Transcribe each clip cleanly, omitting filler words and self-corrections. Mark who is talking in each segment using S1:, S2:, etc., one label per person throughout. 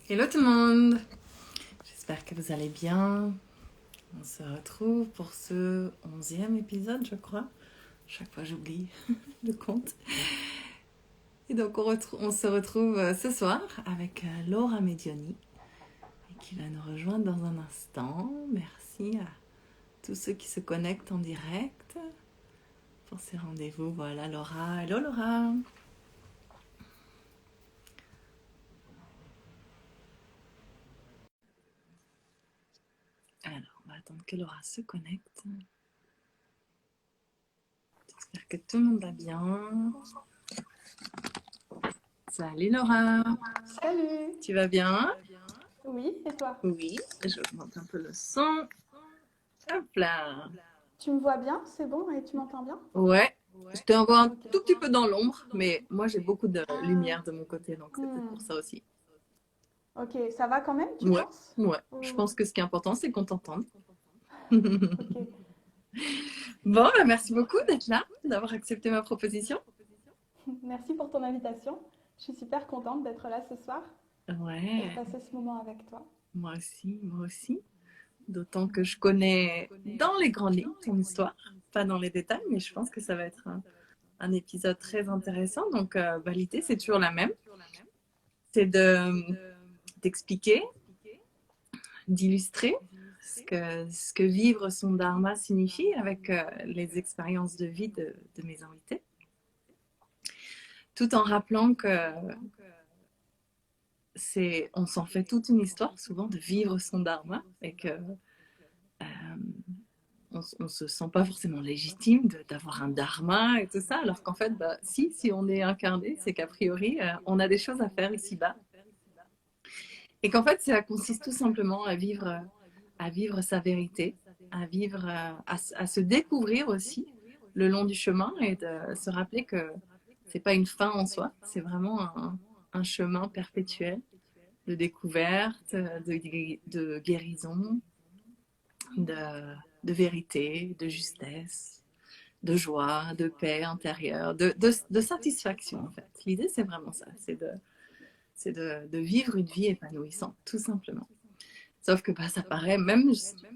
S1: Hello tout le monde, j'espère que vous allez bien. On se retrouve pour ce 11e épisode, je crois. Chaque fois j'oublie le compte. Et donc on se retrouve ce soir avec Laura Medioni qui va nous rejoindre dans un instant. Merci à tous ceux qui se connectent en direct pour ces rendez-vous. Voilà Laura. Hello Laura. Alors, on va attendre que Laura se connecte. J'espère que tout le monde va bien. Salut Laura.
S2: Salut.
S1: Tu vas bien?
S2: Oui, et toi?
S1: Oui, je augmente un peu le son. Hop là.
S2: Tu me vois bien? C'est bon et tu m'entends bien?
S1: Ouais, je te envoie un
S2: Ok.
S1: tout petit peu dans l'ombre, mais moi j'ai beaucoup de
S2: Ah,
S1: lumière de mon côté, donc c'est peut-être pour
S2: hmm.
S1: ça aussi.
S2: Ok, ça va quand même, tu
S1: Ouais,
S2: penses?
S1: ouais. Je
S2: Ou-
S1: pense que ce qui est important, c'est qu'on t'entende.
S2: Ok.
S1: Bon, bah, merci beaucoup d'être là, d'avoir accepté ma proposition.
S2: Merci pour ton invitation. Je suis super contente d'être là ce soir et de
S1: Ouais,
S2: passer ce moment avec toi.
S1: moi aussi, moi aussi. D'autant que je connais dans les grandes lignes ton histoire, pas dans les détails, mais je pense que ça va être un épisode très intéressant. Donc, bah, l'idée, c'est toujours la même. C'est d'expliquer, d'illustrer ce que vivre son dharma signifie avec les expériences de vie de mes invités, tout en rappelant que on s'en fait toute une histoire souvent de vivre son dharma et que on se sent pas forcément légitime d'avoir un dharma et tout ça, alors qu'en fait, bah, si on est incarné, c'est qu'a priori, on a des choses à faire ici-bas. Et qu'en fait, ça consiste tout simplement à vivre sa vérité, à vivre, à se découvrir aussi le long du chemin et de se rappeler que c'est pas une fin en soi, c'est vraiment un chemin perpétuel de découverte, de guérison, de, de vérité, de justesse, de joie, de paix intérieure, de satisfaction en fait. L'idée c'est vraiment ça, c'est de vivre une vie épanouissante, tout simplement. Sauf que bah, ça paraît, même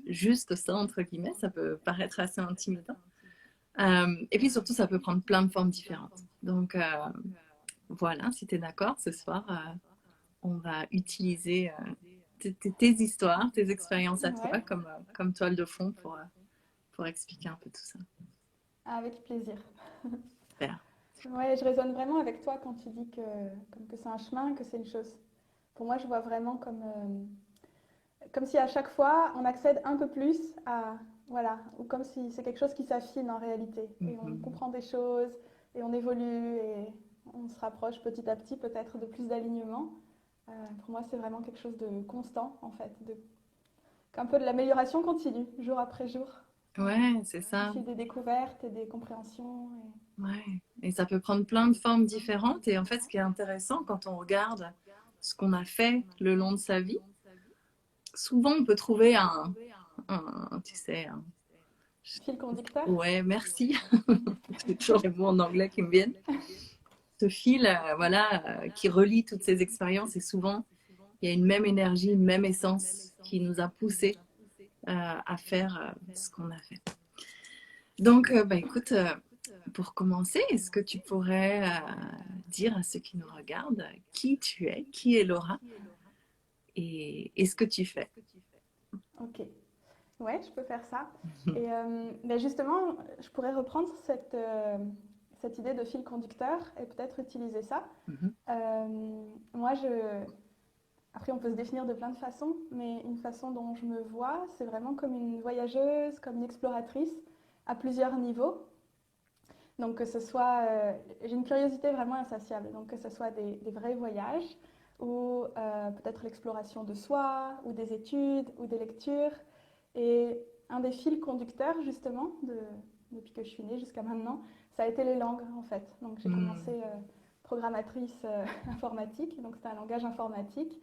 S1: juste ça, entre guillemets, ça peut paraître assez intimidant. Et puis surtout, ça peut prendre plein de formes différentes. Donc voilà, si tu es d'accord, ce soir, on va utiliser tes histoires, tes expériences à
S2: Ouais,
S1: toi comme toile de fond pour expliquer un peu tout ça.
S2: avec plaisir.
S1: Super.
S2: Ouais, je résonne vraiment avec toi quand tu dis que c'est un chemin, que c'est une chose. Pour moi, je vois vraiment comme si à chaque fois on accède un peu plus à, voilà, ou comme si c'est quelque chose qui s'affine en réalité et on
S1: Mhm.
S2: comprend des choses et on évolue et on se rapproche petit à petit peut-être de plus d'alignement. Pour moi c'est vraiment quelque chose de constant en fait, un peu de l'amélioration continue jour après jour,
S1: Ouais, c'est ça.
S2: issu des découvertes et des compréhensions.
S1: Ouais. Et ça peut prendre plein de formes différentes. Et en fait, ce qui est intéressant quand on regarde ce qu'on a fait le long de sa vie, souvent on peut trouver tu sais,
S2: Fil conducteur.
S1: ouais, merci. C'est toujours les mots en anglais qui me viennent. Ce fil, voilà, qui relie toutes ces expériences et souvent il y a une même énergie, une même essence qui nous a poussés à faire ce qu'on a fait. Donc, bah, écoute, pour commencer, est-ce que tu pourrais dire à ceux qui nous regardent qui tu es, qui est Laura et ce que tu fais?
S2: Ok, ouais, je peux faire ça. Et ben justement, je pourrais reprendre cette idée de fil conducteur et peut-être utiliser ça. Moi, après, on peut se définir de plein de façons, mais une façon dont je me vois, c'est vraiment comme une voyageuse, comme une exploratrice à plusieurs niveaux. Donc, que ce soit, j'ai une curiosité vraiment insatiable, donc que ce soit des vrais voyages ou peut-être l'exploration de soi, ou des études, ou des lectures. Et un des fils conducteurs, justement, depuis que je suis née jusqu'à maintenant, ça a été les langues, en fait. Donc, j'ai commencé programmatrice informatique, donc c'était un langage informatique.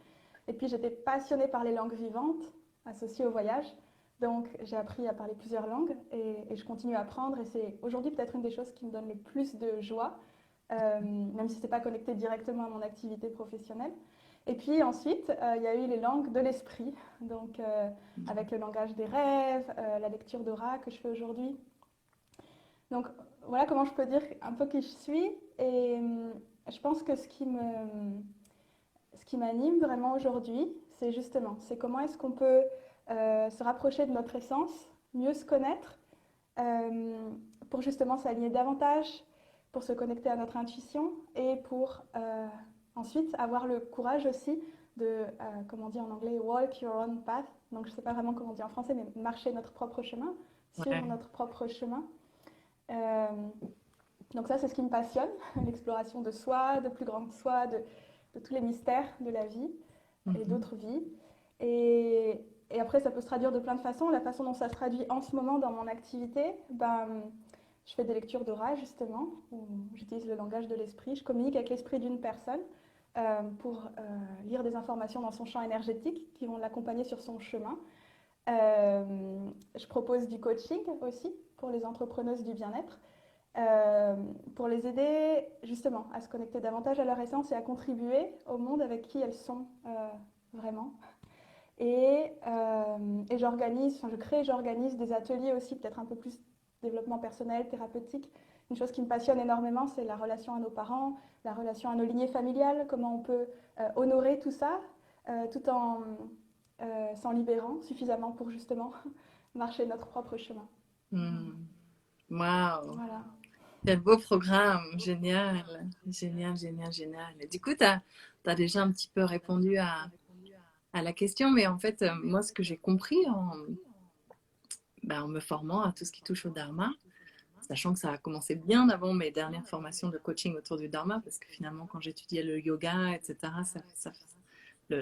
S2: Et puis, j'étais passionnée par les langues vivantes associées au voyage. Donc, j'ai appris à parler plusieurs langues et je continue à apprendre. Et c'est aujourd'hui peut-être une des choses qui me donne le plus de joie, même si ce n'est pas connecté directement à mon activité professionnelle. Et puis ensuite, il y a eu les langues de l'esprit, donc avec le langage des rêves, la lecture d'aura que je fais aujourd'hui. Donc voilà comment je peux dire un peu qui je suis. Et je pense que ce qui m'anime vraiment aujourd'hui, c'est justement, c'est comment est-ce qu'on peut se rapprocher de notre essence, mieux se connaître, pour justement s'aligner davantage, pour se connecter à notre intuition et pour ensuite avoir le courage aussi de, comme on dit en anglais, walk your own path. Donc je ne sais pas vraiment comment on dit en français, mais marcher notre propre chemin, suivre
S1: Ouais.
S2: notre propre chemin. Euh, donc ça, c'est ce qui me passionne, l'exploration de soi, de plus grand que soi, de tous les mystères de la vie et d'autres vies. Et après, ça peut se traduire de plein de façons. La façon dont ça se traduit en ce moment dans mon activité, je fais des lectures d'aura, justement, où j'utilise le langage de l'esprit. Je communique avec l'esprit d'une personne pour lire des informations dans son champ énergétique qui vont l'accompagner sur son chemin. Je propose du coaching aussi pour les entrepreneuses du bien-être. Pour les aider justement à se connecter davantage à leur essence et à contribuer au monde avec qui elles sont vraiment. Et j'organise des ateliers aussi, peut-être un peu plus développement personnel, thérapeutique. Une chose qui me passionne énormément, c'est la relation à nos parents, la relation à nos lignées familiales, comment on peut honorer tout ça tout en s'en libérant suffisamment pour justement marcher notre propre chemin.
S1: Waouh!
S2: Voilà.
S1: Quel beau programme! Génial! Génial, génial, génial. Et du coup, tu as déjà un petit peu répondu à la question, mais en fait, moi, ce que j'ai compris en me formant à tout ce qui touche au Dharma, sachant que ça a commencé bien avant mes dernières formations de coaching autour du Dharma, parce que finalement, quand j'étudiais le yoga, etc.,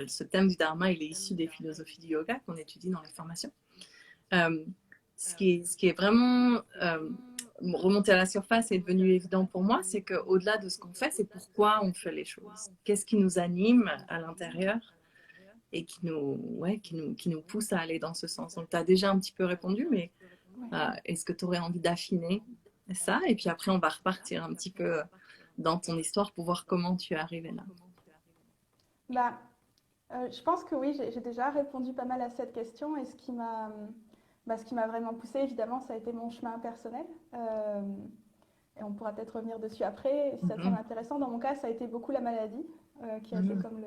S1: ce thème du Dharma, il est issu des philosophies du yoga qu'on étudie dans les formations. Euh, ce qui est vraiment remonté à la surface et devenu évident pour moi, c'est qu'au-delà de ce qu'on fait, c'est pourquoi on fait les choses. Qu'est-ce qui nous anime à l'intérieur et qui nous pousse à aller dans ce sens. Donc, tu as déjà un petit peu répondu, mais est-ce que tu aurais envie d'affiner ça? Et puis après, on va repartir un petit peu dans ton histoire pour voir comment tu es arrivé là.
S2: Je pense que oui, j'ai déjà répondu pas mal à cette question et ce qui m'a vraiment poussée, évidemment, ça a été mon chemin personnel. Et on pourra peut-être revenir dessus après si ça te semble intéressant. Dans mon cas, ça a été beaucoup la maladie qui a été comme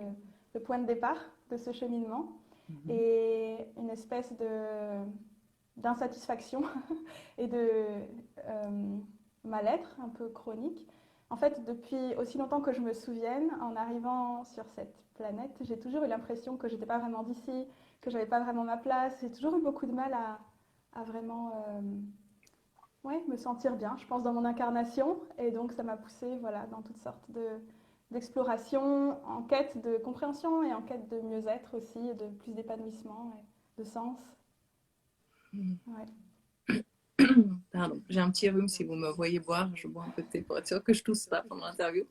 S2: le point de départ de ce cheminement et une espèce d'insatisfaction et de mal-être un peu chronique. En fait, depuis aussi longtemps que je me souvienne, en arrivant sur cette planète, j'ai toujours eu l'impression que j'étais pas vraiment d'ici, que j'avais pas vraiment ma place. J'ai toujours eu beaucoup de mal à vraiment me sentir bien, je pense, dans mon incarnation. Et donc, ça m'a poussée voilà, dans toutes sortes d'explorations, en quête de compréhension et en quête de mieux-être aussi, et de plus d'épanouissement et de sens.
S1: Ouais. Pardon, j'ai un petit rhume. Si vous me voyez boire, je bois un peu de thé pour être sûr que je tousse pas pendant l'interview.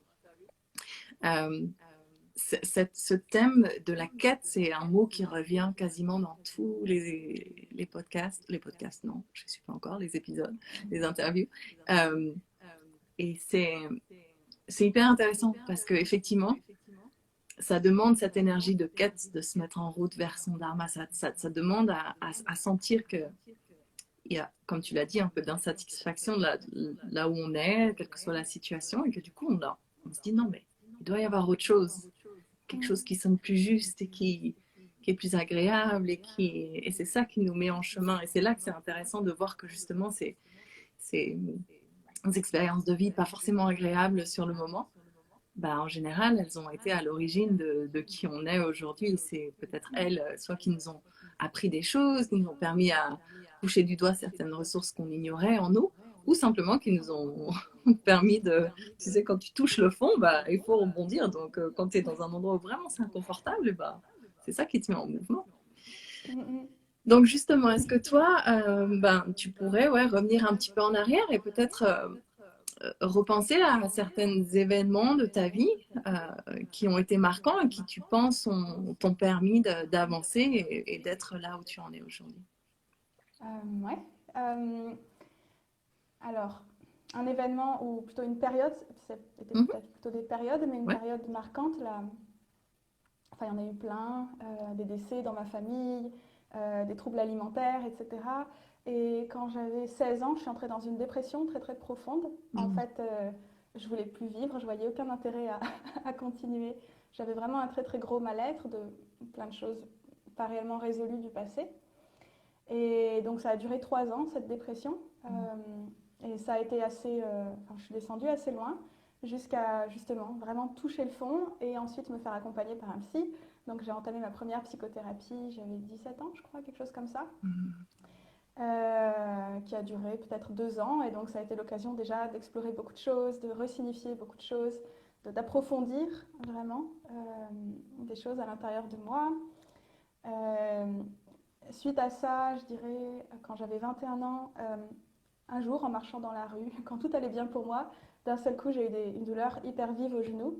S1: Ce thème de la quête, c'est un mot qui revient quasiment dans tous les podcasts. Les podcasts, non, je ne suis pas encore, les épisodes, les interviews. Et c'est hyper intéressant parce qu'effectivement, ça demande cette énergie de quête, de se mettre en route vers son dharma. Ça demande à sentir que il y a, comme tu l'as dit, un peu d'insatisfaction là où on est, quelle que soit la situation, et que du coup, on se dit non, mais il doit y avoir autre chose, quelque chose qui sonne plus juste et qui est plus agréable, et c'est ça qui nous met en chemin. Et c'est là que c'est intéressant de voir que justement, ces expériences de vie pas forcément agréables sur le moment, en général, elles ont été à l'origine de qui on est aujourd'hui. C'est peut-être elles, soit qui nous ont appris des choses, qui nous ont permis à toucher du doigt certaines ressources qu'on ignorait en nous, ou simplement qui nous ont permis de... Tu sais, quand tu touches le fond, il faut rebondir. Donc, quand tu es dans un endroit où vraiment c'est inconfortable, c'est ça qui te met en mouvement. Donc, justement, est-ce que toi, tu pourrais revenir un petit peu en arrière et peut-être... repenser à certains événements de ta vie qui ont été marquants et qui, tu penses, t'ont permis d'avancer et d'être là où tu en es aujourd'hui?
S2: Ouais. Alors, un événement ou plutôt une période, c'était peut-être plutôt des périodes, mais une période marquante, Enfin, il y en a eu plein, des décès dans ma famille, des troubles alimentaires, etc. Et quand j'avais 16 ans, je suis entrée dans une dépression très très profonde. En fait, je voulais plus vivre, je voyais aucun intérêt à continuer. J'avais vraiment un très très gros mal-être de plein de choses pas réellement résolues du passé. Et donc ça a duré 3 ans, cette dépression. Et ça a été assez... enfin, je suis descendue assez loin jusqu'à justement vraiment toucher le fond et ensuite me faire accompagner par un psy. Donc j'ai entamé ma première psychothérapie, j'avais 17 ans je crois, quelque chose comme ça, qui a duré peut-être 2 ans. Et donc ça a été l'occasion déjà d'explorer beaucoup de choses, de resignifier beaucoup de choses, d'approfondir vraiment des choses à l'intérieur de moi. Suite à ça, je dirais, quand j'avais 21 ans, un jour, en marchant dans la rue, quand tout allait bien pour moi, d'un seul coup, j'ai eu une douleur hyper vive au genou,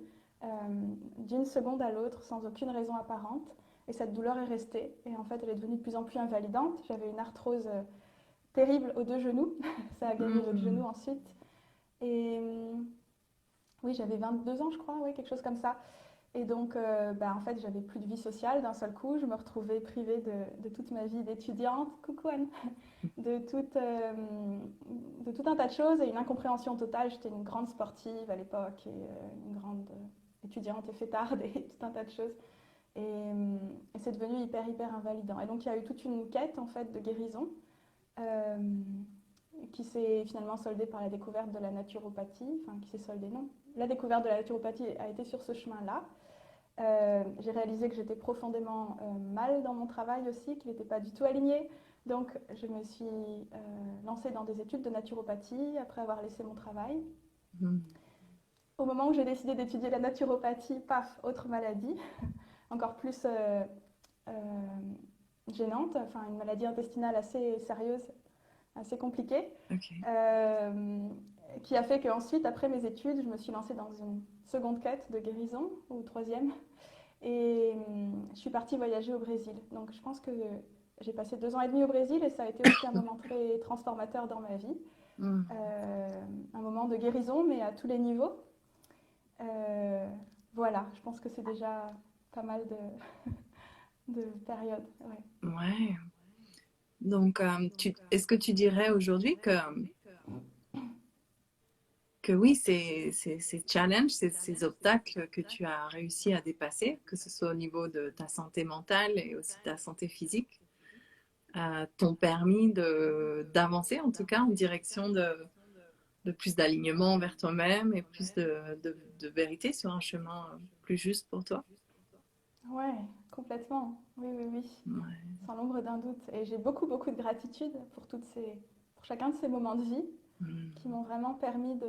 S2: d'une seconde à l'autre, sans aucune raison apparente. Et cette douleur est restée. Et en fait, elle est devenue de plus en plus invalidante. J'avais une arthrose terrible aux 2 genoux. Ça a gagné l'autre genou ensuite. Et oui, j'avais 22 ans, je crois, oui, quelque chose comme ça. Et donc, en fait, j'avais plus de vie sociale d'un seul coup. Je me retrouvais privée de toute ma vie d'étudiante. Coucou Anne. De de tout un tas de choses et une incompréhension totale. J'étais une grande sportive à l'époque et une grande étudiante et fêtarde et tout un tas de choses. Et c'est devenu hyper, hyper invalidant. Et donc, il y a eu toute une quête, en fait, de guérison euh, qui s'est finalement soldée par la découverte de la naturopathie. Enfin, qui s'est soldée, non. La découverte de la naturopathie a été sur ce chemin-là. J'ai réalisé que j'étais profondément mal dans mon travail aussi, qu'il n'était pas du tout aligné. Donc, je me suis lancée dans des études de naturopathie après avoir laissé mon travail. Au moment où j'ai décidé d'étudier la naturopathie, paf, autre maladie, encore plus euh, gênante, enfin une maladie intestinale assez sérieuse, assez compliquée, qui a fait qu'ensuite, après mes études, je me suis lancée dans une seconde quête de guérison, ou troisième, et je suis partie voyager au Brésil. Donc je pense que j'ai passé 2 ans et demi au Brésil et ça a été aussi un moment très transformateur dans ma vie. Un moment de guérison, mais à tous les niveaux. Voilà, je pense que c'est déjà pas mal de périodes. Ouais.
S1: Ouais. Donc, est-ce que tu dirais aujourd'hui que oui, ces challenges, ces obstacles que tu as réussi à dépasser, que ce soit au niveau de ta santé mentale et aussi ta santé physique, t'ont permis d'avancer en tout cas en direction de plus d'alignement vers toi-même et plus de vérité sur un chemin plus juste pour toi?
S2: Ouais, complètement. Oui, oui, oui.
S1: Ouais.
S2: Sans l'ombre d'un doute. Et j'ai beaucoup, beaucoup de gratitude pour chacun de ces moments de vie qui m'ont vraiment permis de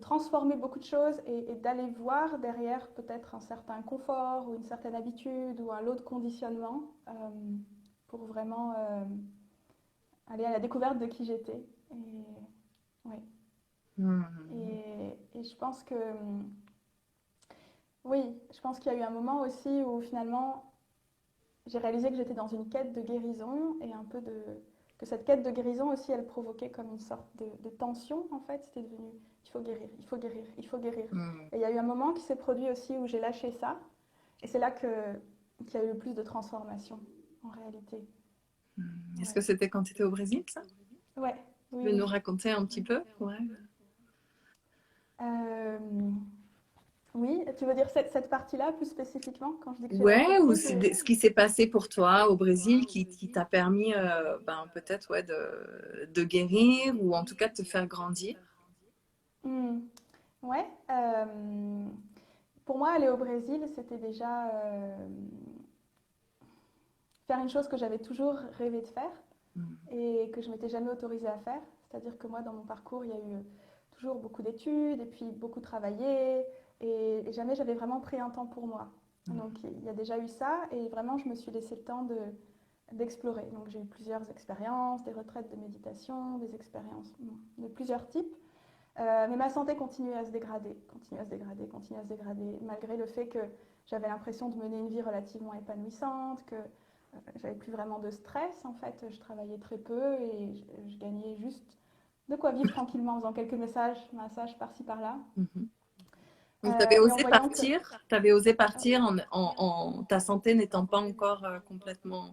S2: transformer beaucoup de choses et d'aller voir derrière peut-être un certain confort ou une certaine habitude ou un lot de conditionnement pour vraiment aller à la découverte de qui j'étais. Ouais. Et je pense que oui, je pense qu'il y a eu un moment aussi où finalement j'ai réalisé que j'étais dans une quête de guérison et un peu que cette quête de guérison aussi elle provoquait comme une sorte de tension en fait. C'était devenu il faut guérir, il faut guérir, il faut guérir. Et il y a eu un moment qui s'est produit aussi où j'ai lâché ça et c'est là qu'il y a eu le plus de transformation en réalité.
S1: Est-ce que c'était quand tu étais au Brésil, ça?
S2: Ouais, oui,
S1: Tu veux
S2: oui.
S1: nous raconter un petit peu? Ouais.
S2: Euh, oui, tu veux dire cette partie-là plus spécifiquement quand je dis que j'ai lâché
S1: Ouais, ou
S2: prise
S1: ce qui s'est passé pour toi au Brésil qui t'a permis peut-être ouais, de guérir ou en tout cas de te faire grandir.
S2: Ouais. Pour moi, aller au Brésil, c'était déjà faire une chose que j'avais toujours rêvé de faire et que je m'étais jamais autorisée à faire. C'est-à-dire que moi, dans mon parcours, il y a eu toujours beaucoup d'études et puis beaucoup travaillé et jamais j'avais vraiment pris un temps pour moi. Donc il y a déjà eu ça et vraiment je me suis laissé le temps d'explorer. Donc j'ai eu plusieurs expériences, des retraites de méditation, des expériences de plusieurs types. Mais ma santé continuait à se dégrader, continuait à se dégrader, continuait à se dégrader, malgré le fait que j'avais l'impression de mener une vie relativement épanouissante, que j'avais plus vraiment de stress en fait. Je travaillais très peu et je gagnais juste de quoi vivre tranquillement en faisant quelques massages par-ci par-là.
S1: Donc, tu avais
S2: Et en
S1: osé
S2: voyant que
S1: partir, t'avais osé partir ta santé n'étant pas encore complètement...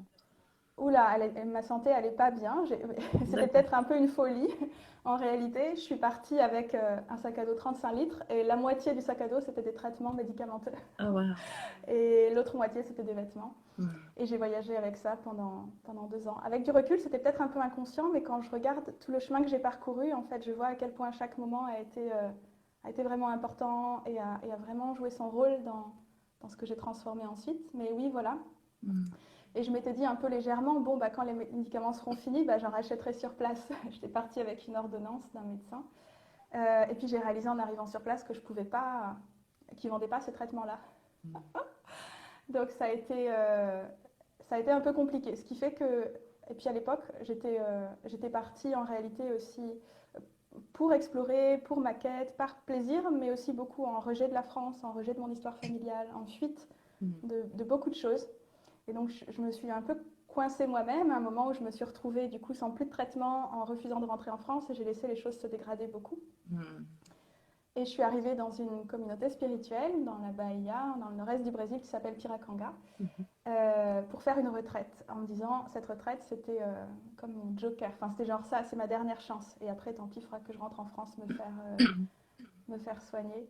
S2: oula, ma santé allait pas bien. C'était
S1: D'accord.
S2: peut-être un peu une folie. En réalité, je suis partie avec un sac à dos 35 litres et la moitié du sac à dos, c'était des traitements médicamenteux.
S1: Ah, wow.
S2: Et l'autre moitié, c'était des vêtements.
S1: Hmm.
S2: Et j'ai voyagé avec ça pendant 2 ans. Avec du recul, c'était peut-être un peu inconscient, mais quand je regarde tout le chemin que j'ai parcouru, en fait, je vois à quel point chaque moment a été vraiment important et a vraiment joué son rôle dans ce que j'ai transformé ensuite. Mais oui, voilà.
S1: Hmm.
S2: Et je m'étais dit un peu légèrement, bon, bah, quand les médicaments seront finis, bah, j'en rachèterai sur place. J'étais partie avec une ordonnance d'un médecin. Et puis j'ai réalisé en arrivant sur place que je pouvais pas, qu'ils ne vendaient pas ces traitements-là. Donc ça a été un peu compliqué. Ce qui fait que, et puis à l'époque, j'étais partie en réalité aussi pour explorer, pour ma quête, par plaisir, mais aussi beaucoup en rejet de la France, en rejet de mon histoire familiale, en fuite
S1: Hmm.
S2: de beaucoup de choses. Et donc, je me suis un peu coincée moi-même à un moment où je me suis retrouvée du coup sans plus de traitement en refusant de rentrer en France et j'ai laissé les choses se dégrader beaucoup.
S1: Hmm.
S2: Et je suis arrivée dans une communauté spirituelle dans la Bahia, dans le nord-est du Brésil qui s'appelle Piracanga,
S1: Hmm.
S2: pour faire une retraite en me disant cette retraite c'était comme mon joker, enfin c'était genre ça, c'est ma dernière chance et après tant pis, il faudra que je rentre en France me faire soigner.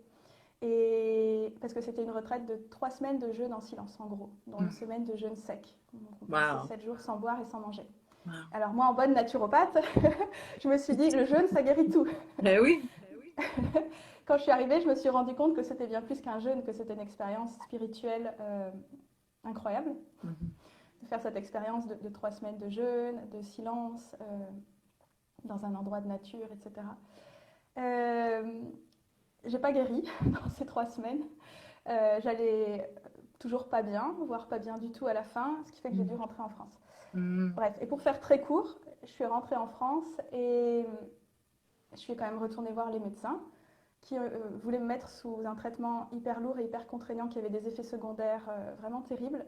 S2: Et parce que c'était une retraite de 3 semaines de jeûne en silence, en gros, dont une
S1: Hmm.
S2: semaine de jeûne sec. Donc on passait
S1: Wow.
S2: 7 jours sans boire et sans manger.
S1: Wow.
S2: Alors moi, en bonne naturopathe, je me suis dit, le jeûne, ça guérit tout.
S1: Eh oui.
S2: Quand je suis arrivée, je me suis rendu compte que c'était bien plus qu'un jeûne, que c'était une expérience spirituelle incroyable.
S1: Mhm.
S2: De faire cette expérience de 3 semaines de jeûne, de silence, dans un endroit de nature, etc. J'ai pas guéri dans ces 3 semaines. J'allais toujours pas bien, voire pas bien du tout à la fin, ce qui fait que j'ai dû rentrer en France.
S1: Hmm.
S2: Bref, et pour faire très court, je suis rentrée en France et je suis quand même retournée voir les médecins qui voulaient me mettre sous un traitement hyper lourd et hyper contraignant qui avait des effets secondaires vraiment terribles.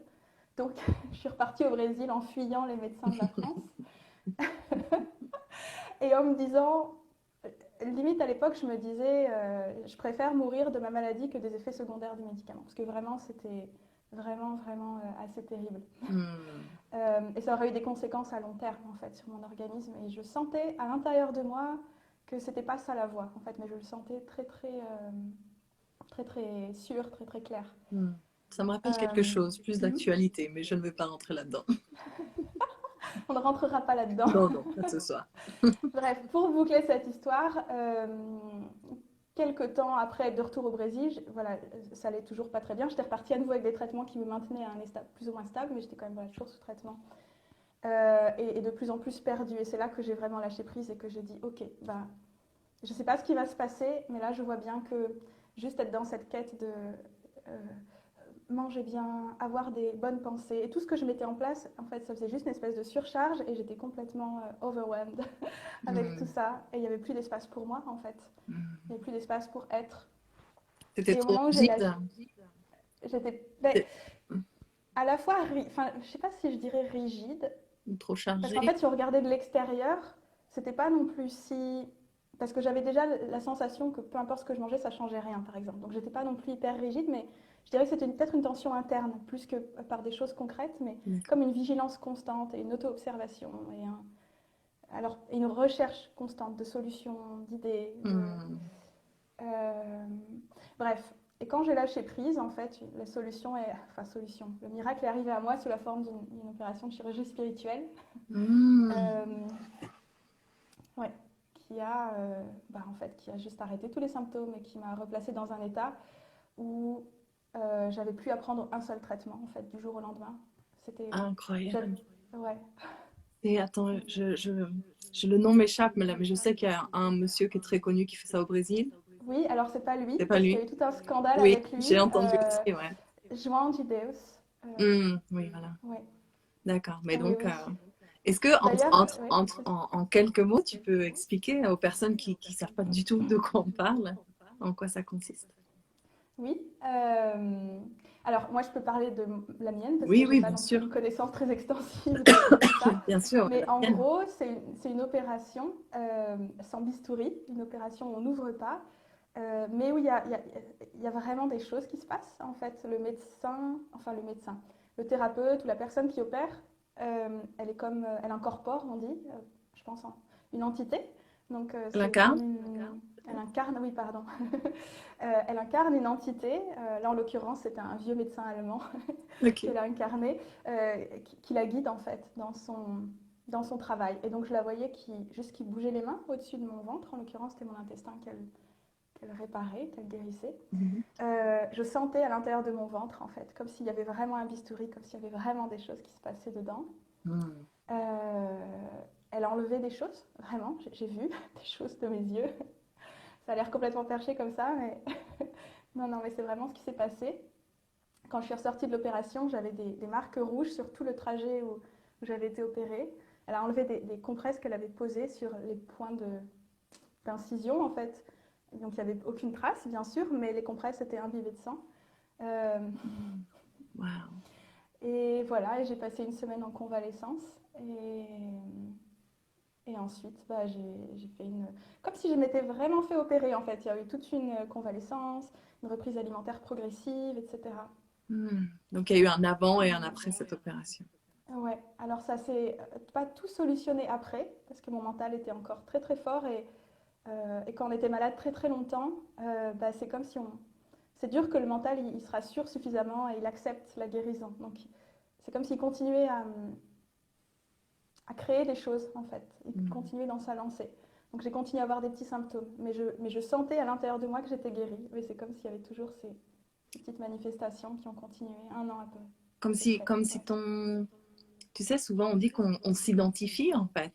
S2: Donc, je suis repartie au Brésil en fuyant les médecins de la France et en me disant, limite à l'époque, je me disais, je préfère mourir de ma maladie que des effets secondaires du médicament. Parce que vraiment, c'était vraiment assez terrible.
S1: Hmm.
S2: Et ça aurait eu des conséquences à long terme, en fait, sur mon organisme. Et je sentais à l'intérieur de moi que c'était pas ça la voie, en fait. Mais je le sentais très sûr, très clair.
S1: Hmm. Ça me rappelle quelque
S2: Euh,
S1: chose, plus d'actualité, mais je ne vais pas rentrer là-dedans.
S2: on ne rentrera pas là-dedans.
S1: Non, non, pas ce soir.
S2: Bref, pour boucler cette histoire, quelques temps après être de retour au Brésil, voilà, ça allait toujours pas très bien. J'étais repartie à nouveau avec des traitements qui me maintenaient à un état plus ou moins stable, mais j'étais quand même voilà, toujours sous traitement. Et de plus en plus perdue. Et c'est là que j'ai vraiment lâché prise et que j'ai dit, ok, bah, je sais pas ce qui va se passer, mais là je vois bien que juste être dans cette quête de manger bien, avoir des bonnes pensées, et tout ce que je mettais en place, en fait, ça faisait juste une espèce de surcharge et j'étais complètement overwhelmed avec tout
S1: Hmm.
S2: ça. Et il n'y avait plus d'espace pour moi, en fait. Il n'y
S1: Hmm.
S2: avait plus d'espace pour être.
S1: C'était
S2: Et au
S1: trop
S2: moment où j'ai lâché,
S1: rigide.
S2: j'étais ben,
S1: C'est-
S2: à la fois, enfin, je sais pas si je dirais rigide,
S1: Trop
S2: parce qu'en
S1: chargé.
S2: fait, si on regardait de l'extérieur, c'était pas non plus si. Parce que j'avais déjà la sensation que peu importe ce que je mangeais, ça changeait rien, par exemple. Donc j'étais pas non plus hyper rigide, mais je dirais que c'était peut-être une tension interne, plus que par des choses concrètes, mais
S1: D'accord.
S2: comme une vigilance constante et une auto-observation et une recherche constante de solutions, d'idées,
S1: Hmm.
S2: euh, bref. Et quand j'ai lâché prise, en fait, la solution est, enfin solution, le miracle est arrivé à moi sous la forme d'une opération de chirurgie spirituelle.
S1: Hmm.
S2: Euh, ouais, en fait, qui a juste arrêté tous les symptômes et qui m'a replacée dans un état où j'avais plus à prendre un seul traitement, en fait, du jour au lendemain. C'était,
S1: Incroyable.
S2: ouais.
S1: Et attends, le nom m'échappe, mais je sais qu'il y a un monsieur qui est très connu qui fait ça au Brésil.
S2: Oui, alors c'est pas lui,
S1: C'est pas
S2: parce qu'il y
S1: lui?
S2: a eu tout un scandale
S1: Oui,
S2: avec lui.
S1: j'ai entendu aussi, ouais.
S2: João de Deus.
S1: Hmm. Oui, voilà.
S2: Ouais.
S1: D'accord. Mais
S2: Oui,
S1: donc,
S2: oui.
S1: est-ce que
S2: D'ailleurs, ouais.
S1: en quelques mots, tu peux expliquer aux personnes qui ne savent pas du tout de quoi on parle, en quoi ça consiste?
S2: Oui. Alors, moi, je peux parler de la mienne parce que
S1: Oui,
S2: j'ai
S1: oui,
S2: pas
S1: bien
S2: non plus
S1: sûr.
S2: une connaissance très extensive de tout ça.
S1: Bien sûr,
S2: Mais
S1: la
S2: en
S1: mienne.
S2: gros, c'est une opération sans bistouri, une opération où on n'ouvre pas, Mais oui, il y a vraiment des choses qui se passent. En fait, le thérapeute ou la personne qui opère, elle est comme, elle incorpore, on dit, je pense, une entité. Donc, c'est comme
S1: L'incarne?
S2: elle incarne, oui, pardon. Elle incarne une entité. Là, en l'occurrence, c'était un vieux médecin allemand
S1: Ok.
S2: qu'elle a incarné, qui la guide en fait dans son travail. Et donc, je la voyais qui bougeait les mains au-dessus de mon ventre. En l'occurrence, c'était mon intestin qu'elle réparait, qu'elle guérissait.
S1: Mhm.
S2: Je sentais à l'intérieur de mon ventre, en fait, comme s'il y avait vraiment un bistouri, comme s'il y avait vraiment des choses qui se passaient dedans.
S1: Mhm.
S2: Euh, Elle a enlevé des choses, vraiment, j'ai vu des choses de mes yeux. Ça a l'air complètement perché comme ça, mais non, non, mais c'est vraiment ce qui s'est passé. Quand je suis ressortie de l'opération, j'avais des marques rouges sur tout le trajet où j'avais été opérée. Elle a enlevé des compresses qu'elle avait posées sur les points d'incision, en fait. Donc, il n'y avait aucune trace, bien sûr, mais les compresses étaient imbibées de sang. Euh,
S1: Wow.
S2: et voilà, et j'ai passé une semaine en convalescence. Et ensuite, bah, j'ai fait une... Comme si je m'étais vraiment fait opérer, en fait. Il y a eu toute une convalescence, une reprise alimentaire progressive, etc.
S1: Hmm. Donc, il y a eu un avant et un après cette opération.
S2: Ouais, alors ça s'est pas tout solutionné après, parce que mon mental était encore très très fort et quand on était malade très très longtemps, bah, c'est comme si on... C'est dur que le mental il se rassure suffisamment et il accepte la guérison. Donc c'est comme s'il continuait à créer des choses en fait, il
S1: Hmm.
S2: continuait dans sa lancée. Donc j'ai continué à avoir des petits symptômes, mais je sentais à l'intérieur de moi que j'étais guérie. Mais c'est comme s'il y avait toujours ces petites manifestations qui ont continué un an
S1: Comme
S2: à peu
S1: si,
S2: près.
S1: comme si
S2: Ouais.
S1: ton... Tu sais, souvent on dit qu'on s'identifie en fait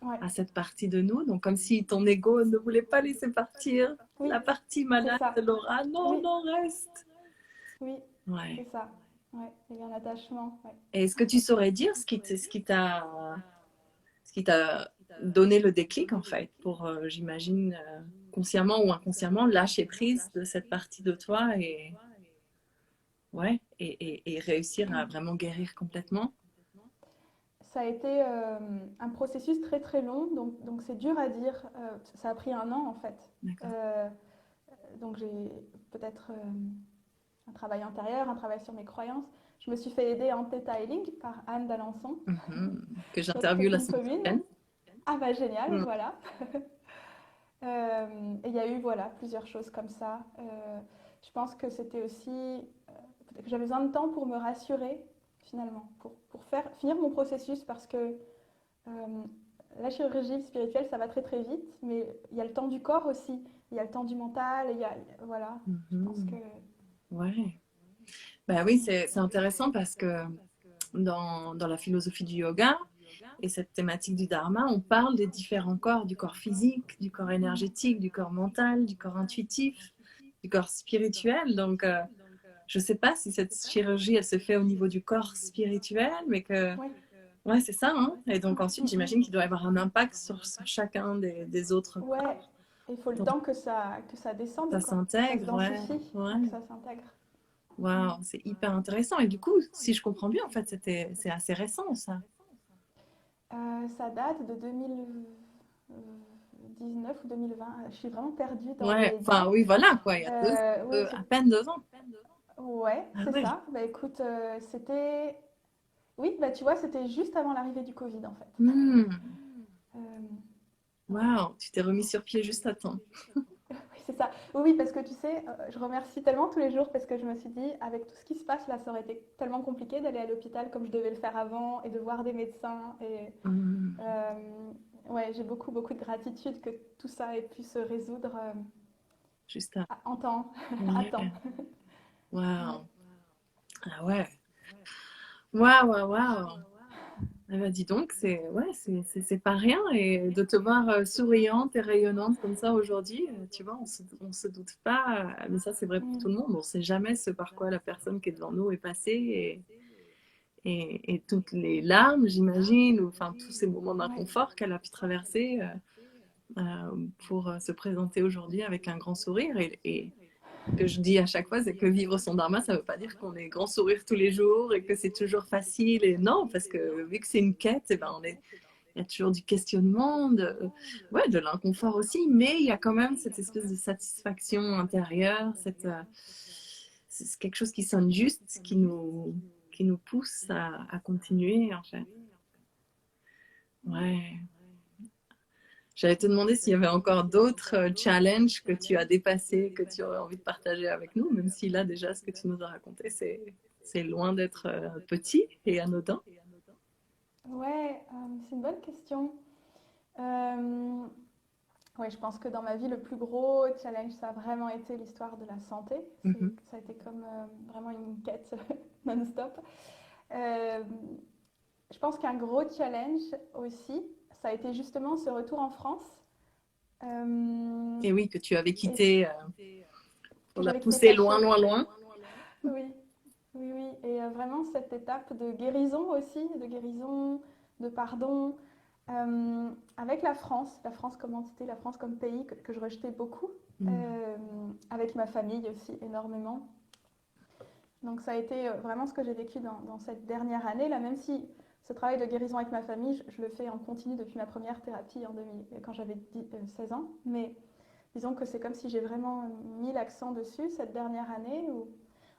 S2: Ouais,
S1: à cette partie de nous. Donc, comme si ton ego ne voulait pas laisser partir
S2: oui,
S1: la partie
S2: c'est
S1: malade
S2: ça.
S1: de Laura. Non,
S2: Oui,
S1: non, reste.
S2: oui, c'est
S1: Ouais.
S2: ça. Ouais, il y a eu un attachement. Ouais.
S1: Et est-ce que tu saurais dire ce qui t'a donné le déclic en fait pour, j'imagine, consciemment ou inconsciemment, lâcher prise de cette partie de toi et, ouais, et réussir à vraiment guérir complètement?
S2: Ça a été un processus très très long, donc c'est dur à dire. Ça a pris un an en fait.
S1: D'accord.
S2: Euh, donc j'ai peut-être un travail intérieur, un travail sur mes croyances. Je me suis fait aider en Theta Healing par Anne d'Alençon,
S1: Mhm. Que
S2: notre
S1: j'interviewe la
S2: copine
S1: semaine
S2: commune.
S1: prochaine.
S2: Ah bah génial,
S1: Mm.
S2: voilà. Et il y a eu voilà plusieurs choses comme ça. Je pense que c'était aussi que j'avais besoin de temps pour me rassurer finalement, pour finir mon processus parce que la chirurgie spirituelle ça va très très vite, mais il y a le temps du corps aussi, il y a le temps du mental, voilà, je pense que
S1: Mhm. Ouais. Ben oui, c'est intéressant parce que dans la philosophie du yoga et cette thématique du dharma, on parle des différents corps, du corps physique, du corps énergétique, du corps mental, du corps intuitif, du corps spirituel. Donc, je ne sais pas si cette chirurgie, elle se fait au niveau du corps spirituel, mais que,
S2: ouais.
S1: ouais, c'est ça. Hein. Et donc ensuite,
S2: Mm, mm.
S1: j'imagine qu'il doit y avoir un impact sur chacun des autres
S2: Ouais,
S1: corps.
S2: il faut le
S1: Donc,
S2: temps que ça
S1: ça
S2: descende, quoi, que ça se
S1: s'intègre, ouais,
S2: densifie et que
S1: ouais.
S2: ça s'intègre. Mm.
S1: Waouh, c'est hyper intéressant. Et du coup, si je comprends bien, en fait, c'est assez récent, ça.
S2: Ça date de 2019 ou 2020. Je suis vraiment perdue dans
S1: Ouais,
S2: les
S1: enfin,
S2: dates.
S1: oui, voilà, quoi, il y a
S2: Oui,
S1: à peine 2 ans.
S2: ouais,
S1: Ah
S2: c'est
S1: ouais.
S2: ça. Bah écoute, c'était... Oui, bah tu vois, c'était juste avant l'arrivée du Covid, en fait.
S1: Hmm.
S2: Euh, ouais.
S1: Waouh, tu t'es remis sur pied juste à temps.
S2: Oui, c'est ça. Oui, oui, parce que tu sais, je remercie tellement tous les jours parce que je me suis dit, avec tout ce qui se passe là, ça aurait été tellement compliqué d'aller à l'hôpital comme je devais le faire avant et de voir des médecins. Et
S1: Hmm.
S2: euh, ouais, j'ai beaucoup, beaucoup de gratitude que tout ça ait pu se résoudre
S1: Juste à...
S2: en temps, à
S1: Ouais.
S2: temps. Ouais.
S1: Waouh. Ah ouais. Waouh, waouh, waouh. Eh ben, dis donc, c'est pas rien. Et de te voir souriante et rayonnante comme ça aujourd'hui, tu vois, on se doute pas. Mais ça, c'est vrai pour tout
S2: Mm.
S1: le monde. On sait jamais ce par quoi la personne qui est devant nous est passée. Et toutes les larmes, j'imagine, ou enfin tous ces moments
S2: Ouais.
S1: d'inconfort qu'elle a pu traverser pour se présenter aujourd'hui avec un grand sourire. Et ce que je dis à chaque fois, c'est que vivre son dharma, ça ne veut pas dire qu'on est grand sourire tous les jours et que c'est toujours facile. Et non, parce que vu que c'est une quête, eh ben y a toujours du questionnement, ouais, de l'inconfort aussi, mais il y a quand même cette espèce de satisfaction intérieure, c'est quelque chose qui sonne juste, qui nous pousse à continuer, en fait. Ouais. J'allais te demander s'il y avait encore d'autres challenges que tu as dépassés, que tu aurais envie de partager avec nous, même si là, déjà, ce que tu nous as raconté, c'est loin d'être petit et anodin.
S2: Ouais, c'est une bonne question. Euh, ouais, je pense que dans ma vie, le plus gros challenge, ça a vraiment été l'histoire de la santé.
S1: Mhm.
S2: Ça a été comme vraiment une quête non-stop. Euh, je pense qu'un gros challenge aussi, ça a été justement ce retour en France.
S1: Et oui, que tu avais
S2: Et
S1: quitté pour
S2: que
S1: la
S2: j'avais quitté
S1: pousser loin,
S2: Cachet.
S1: loin, loin.
S2: Oui, oui, oui. Et vraiment cette étape de guérison aussi, de pardon, avec la France comme entité, la France comme pays que je rejetais beaucoup, avec ma famille aussi énormément. Donc ça a été vraiment ce que j'ai vécu dans cette dernière année, là, même si ce travail de guérison avec ma famille, je le fais en continu depuis ma première thérapie quand j'avais 16 ans. Mais disons que c'est comme si j'ai vraiment mis l'accent dessus cette dernière année où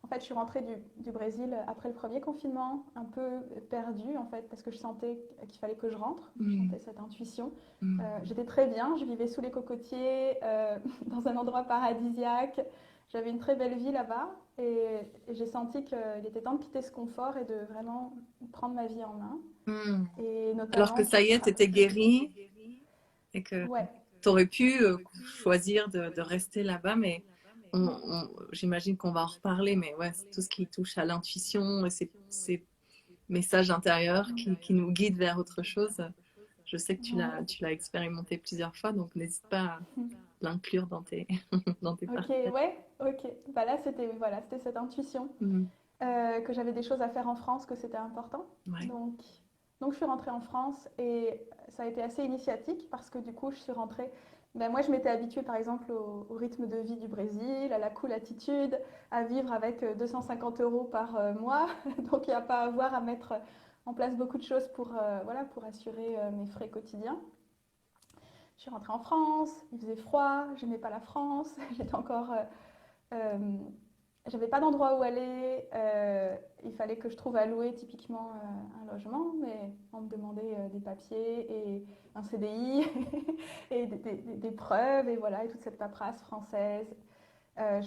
S2: en fait je suis rentrée du Brésil après le premier confinement, un peu perdue en fait parce que je sentais qu'il fallait que je rentre, je sentais cette intuition. J'étais très bien, je vivais sous les cocotiers, dans un endroit paradisiaque, j'avais une très belle vie là-bas et j'ai senti qu'il était temps de quitter ce confort et de vraiment prendre ma vie en main. Et
S1: Alors que
S2: notamment
S1: ça y est, tu étais guérie et que
S2: Ouais,
S1: tu aurais pu choisir de rester là-bas, mais j'imagine qu'on va en reparler, mais ouais, c'est tout ce qui touche à l'intuition et ces messages intérieurs qui nous guident vers autre chose. Je sais que
S2: ouais.
S1: tu l'as expérimenté plusieurs fois, donc n'hésite pas à l'inclure dans dans tes
S2: Ok,
S1: partages.
S2: ouais, ok. Bah là, c'était cette intuition que j'avais des choses à faire en France, que c'était important.
S1: Ouais.
S2: Donc, donc, je suis rentrée en France et ça a été assez initiatique parce que du coup, je suis rentrée. Ben, moi, je m'étais habituée par exemple au rythme de vie du Brésil, à la cool attitude, à vivre avec 250 euros par mois. Donc, il n'y a pas à avoir à mettre en place beaucoup de choses voilà, pour assurer mes frais quotidiens. Je suis rentrée en France, il faisait froid, je n'aimais pas la France, j'étais encore euh, j'avais pas d'endroit où aller. Il fallait que je trouve à louer typiquement un logement, mais on me demandait des papiers et un CDI et des preuves et voilà, et toute cette paperasse française. Euh,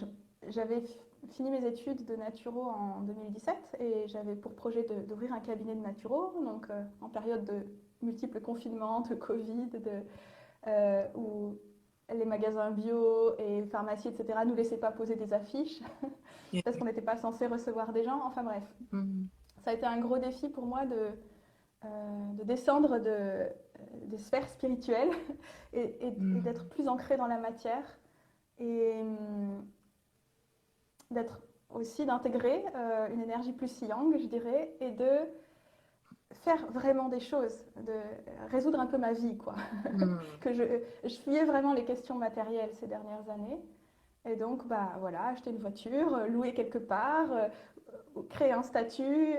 S2: j'avais fini mes études de naturo en 2017 et j'avais pour projet d'ouvrir un cabinet de naturo, donc en période de multiples confinements, de Covid, où les magasins bio et pharmacies, etc., nous laissaient pas poser des affiches
S1: Yeah.
S2: parce qu'on n'était pas censé recevoir des gens. Enfin bref, ça a été un gros défi pour moi de descendre des sphères spirituelles et d'être plus ancrée dans la matière et d'être aussi d'intégrer une énergie plus yang, je dirais, et de faire vraiment des choses, de résoudre un peu ma vie, quoi. que je fuyais vraiment les questions matérielles ces dernières années. Et donc, bah voilà, acheter une voiture, louer quelque part, créer un statut,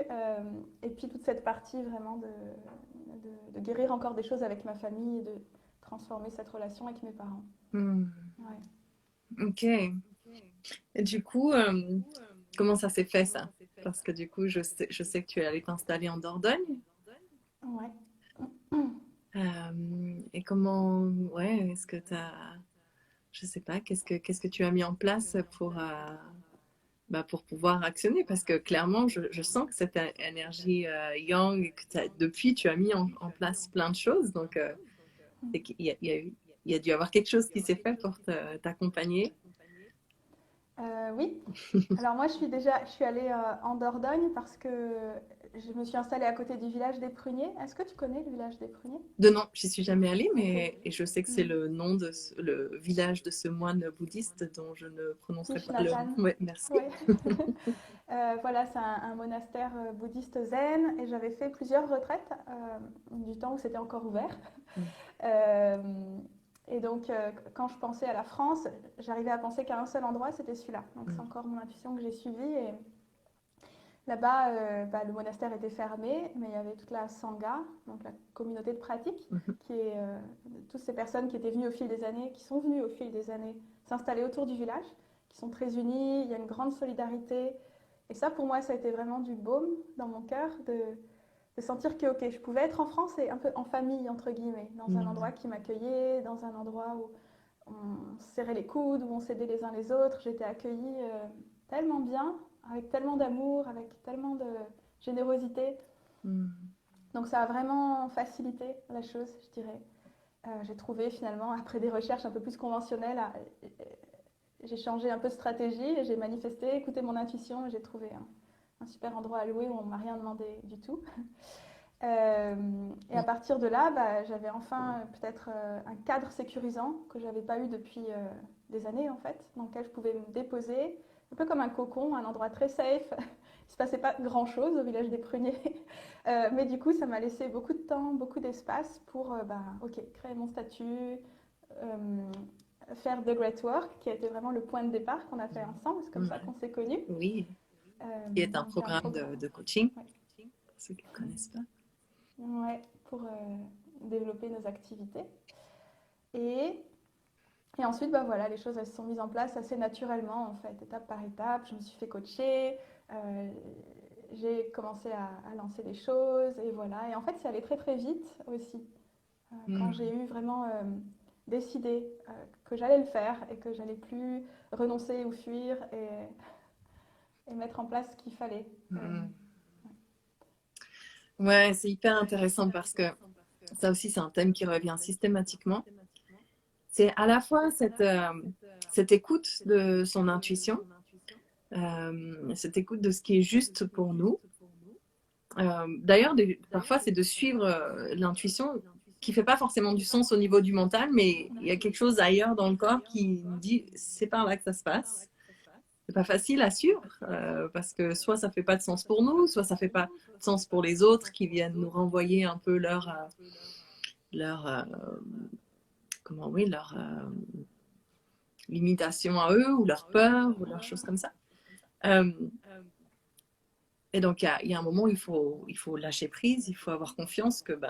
S2: et puis toute cette partie vraiment de guérir encore des choses avec ma famille et de transformer cette relation avec mes parents. Ouais.
S1: Ok. Et du coup, comment ça s'est fait ça? Parce que du coup, je sais que tu es allée t'installer en Dordogne.
S2: Ouais.
S1: Et comment, ouais, est-ce que tu as, je sais pas, qu'est-ce que tu as mis en place pour pouvoir actionner? Parce que clairement, je sens que cette énergie yang, que depuis, tu as mis en place plein de choses. Donc, il y a dû y avoir quelque chose qui s'est fait pour t'accompagner.
S2: Oui. Alors moi, je suis allée en Dordogne parce que je me suis installée à côté du village des Pruniers. Est-ce que tu connais le village des Pruniers?
S1: De non, j'y suis jamais allée,
S2: Ok.
S1: mais et je sais que c'est le nom le village de ce moine bouddhiste dont je ne prononcerai pas le nom.
S2: Tishnatan.
S1: Ouais, merci.
S2: Ouais. Voilà, c'est un monastère bouddhiste zen et j'avais fait plusieurs retraites du temps où c'était encore ouvert. Euh, et donc, quand je pensais à la France, j'arrivais à penser qu'à un seul endroit, c'était celui-là. Donc, c'est encore mon intuition que j'ai suivie. Là-bas, le monastère était fermé, mais il y avait toute la Sangha, donc la communauté de pratique, qui est toutes ces personnes qui étaient venues au fil des années, qui sont venues au fil des années s'installer autour du village, qui sont très unies, il y a une grande solidarité. Et ça, pour moi, ça a été vraiment du baume dans mon cœur de sentir que, ok, je pouvais être en France et un peu en famille, entre guillemets, dans un endroit qui m'accueillait, dans un endroit où on serrait les coudes, où on s'aidait les uns les autres. J'étais accueillie tellement bien, avec tellement d'amour, avec tellement de générosité. Donc ça a vraiment facilité la chose, je dirais. J'ai trouvé finalement, après des recherches un peu plus conventionnelles, j'ai changé un peu de stratégie, j'ai manifesté, écouté mon intuition et j'ai trouvé un super endroit à louer où on ne m'a rien demandé du tout. Et à partir de là, j'avais enfin peut-être un cadre sécurisant que je n'avais pas eu depuis des années en fait, dans lequel je pouvais me déposer, un peu comme un cocon, un endroit très safe. Il ne se passait pas grand-chose au village des Pruniers, mais du coup ça m'a laissé beaucoup de temps, beaucoup d'espace pour créer mon statut, faire The Great Work, qui a été vraiment le point de départ qu'on a fait ensemble, c'est comme ça qu'on s'est connus.
S1: Oui, qui est un programme de coaching, pour ceux qui ne connaissent pas.
S2: Ouais, pour développer nos activités. Et ensuite, voilà, les choses elles se sont mises en place assez naturellement, en fait, étape par étape. Je me suis fait coacher, j'ai commencé à lancer des choses, et voilà. Et en fait, c'est allé très très vite aussi. Quand j'ai eu vraiment décidé que j'allais le faire et que j'allais plus renoncer ou fuir et mettre en place ce qu'il fallait.
S1: Ouais, c'est hyper intéressant parce que ça aussi, c'est un thème qui revient systématiquement. C'est à la fois cette écoute de son intuition, cette écoute de ce qui est juste pour nous. D'ailleurs, parfois, c'est de suivre l'intuition qui ne fait pas forcément du sens au niveau du mental, mais il y a quelque chose ailleurs dans le corps qui nous dit c'est par là que ça se passe. C'est pas facile à suivre parce que soit ça fait pas de sens pour nous, soit ça fait pas de sens pour les autres qui viennent nous renvoyer un peu leur limitation à eux ou leur peur ou leurs choses comme ça. Et donc il y a un moment où il faut lâcher prise, il faut avoir confiance que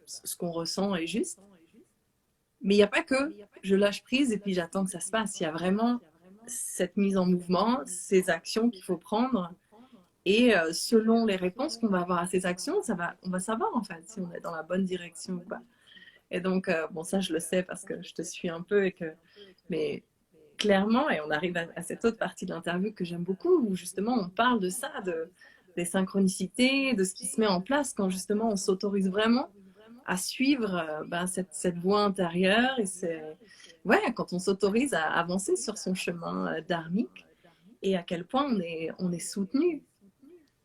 S1: ce qu'on ressent est juste. Mais il n'y a pas que je lâche prise et puis j'attends que ça se passe. Il y a vraiment cette mise en mouvement, ces actions qu'il faut prendre. Et selon les réponses qu'on va avoir à ces actions, on va savoir en fait si on est dans la bonne direction ou pas. Et donc, ça je le sais parce que je te suis un peu mais clairement, et on arrive à cette autre partie de l'interview que j'aime beaucoup, où justement on parle de ça, des synchronicités, de ce qui se met en place quand justement on s'autorise vraiment à suivre cette voie intérieure et quand on s'autorise à avancer sur son chemin dharmique et à quel point on est soutenu.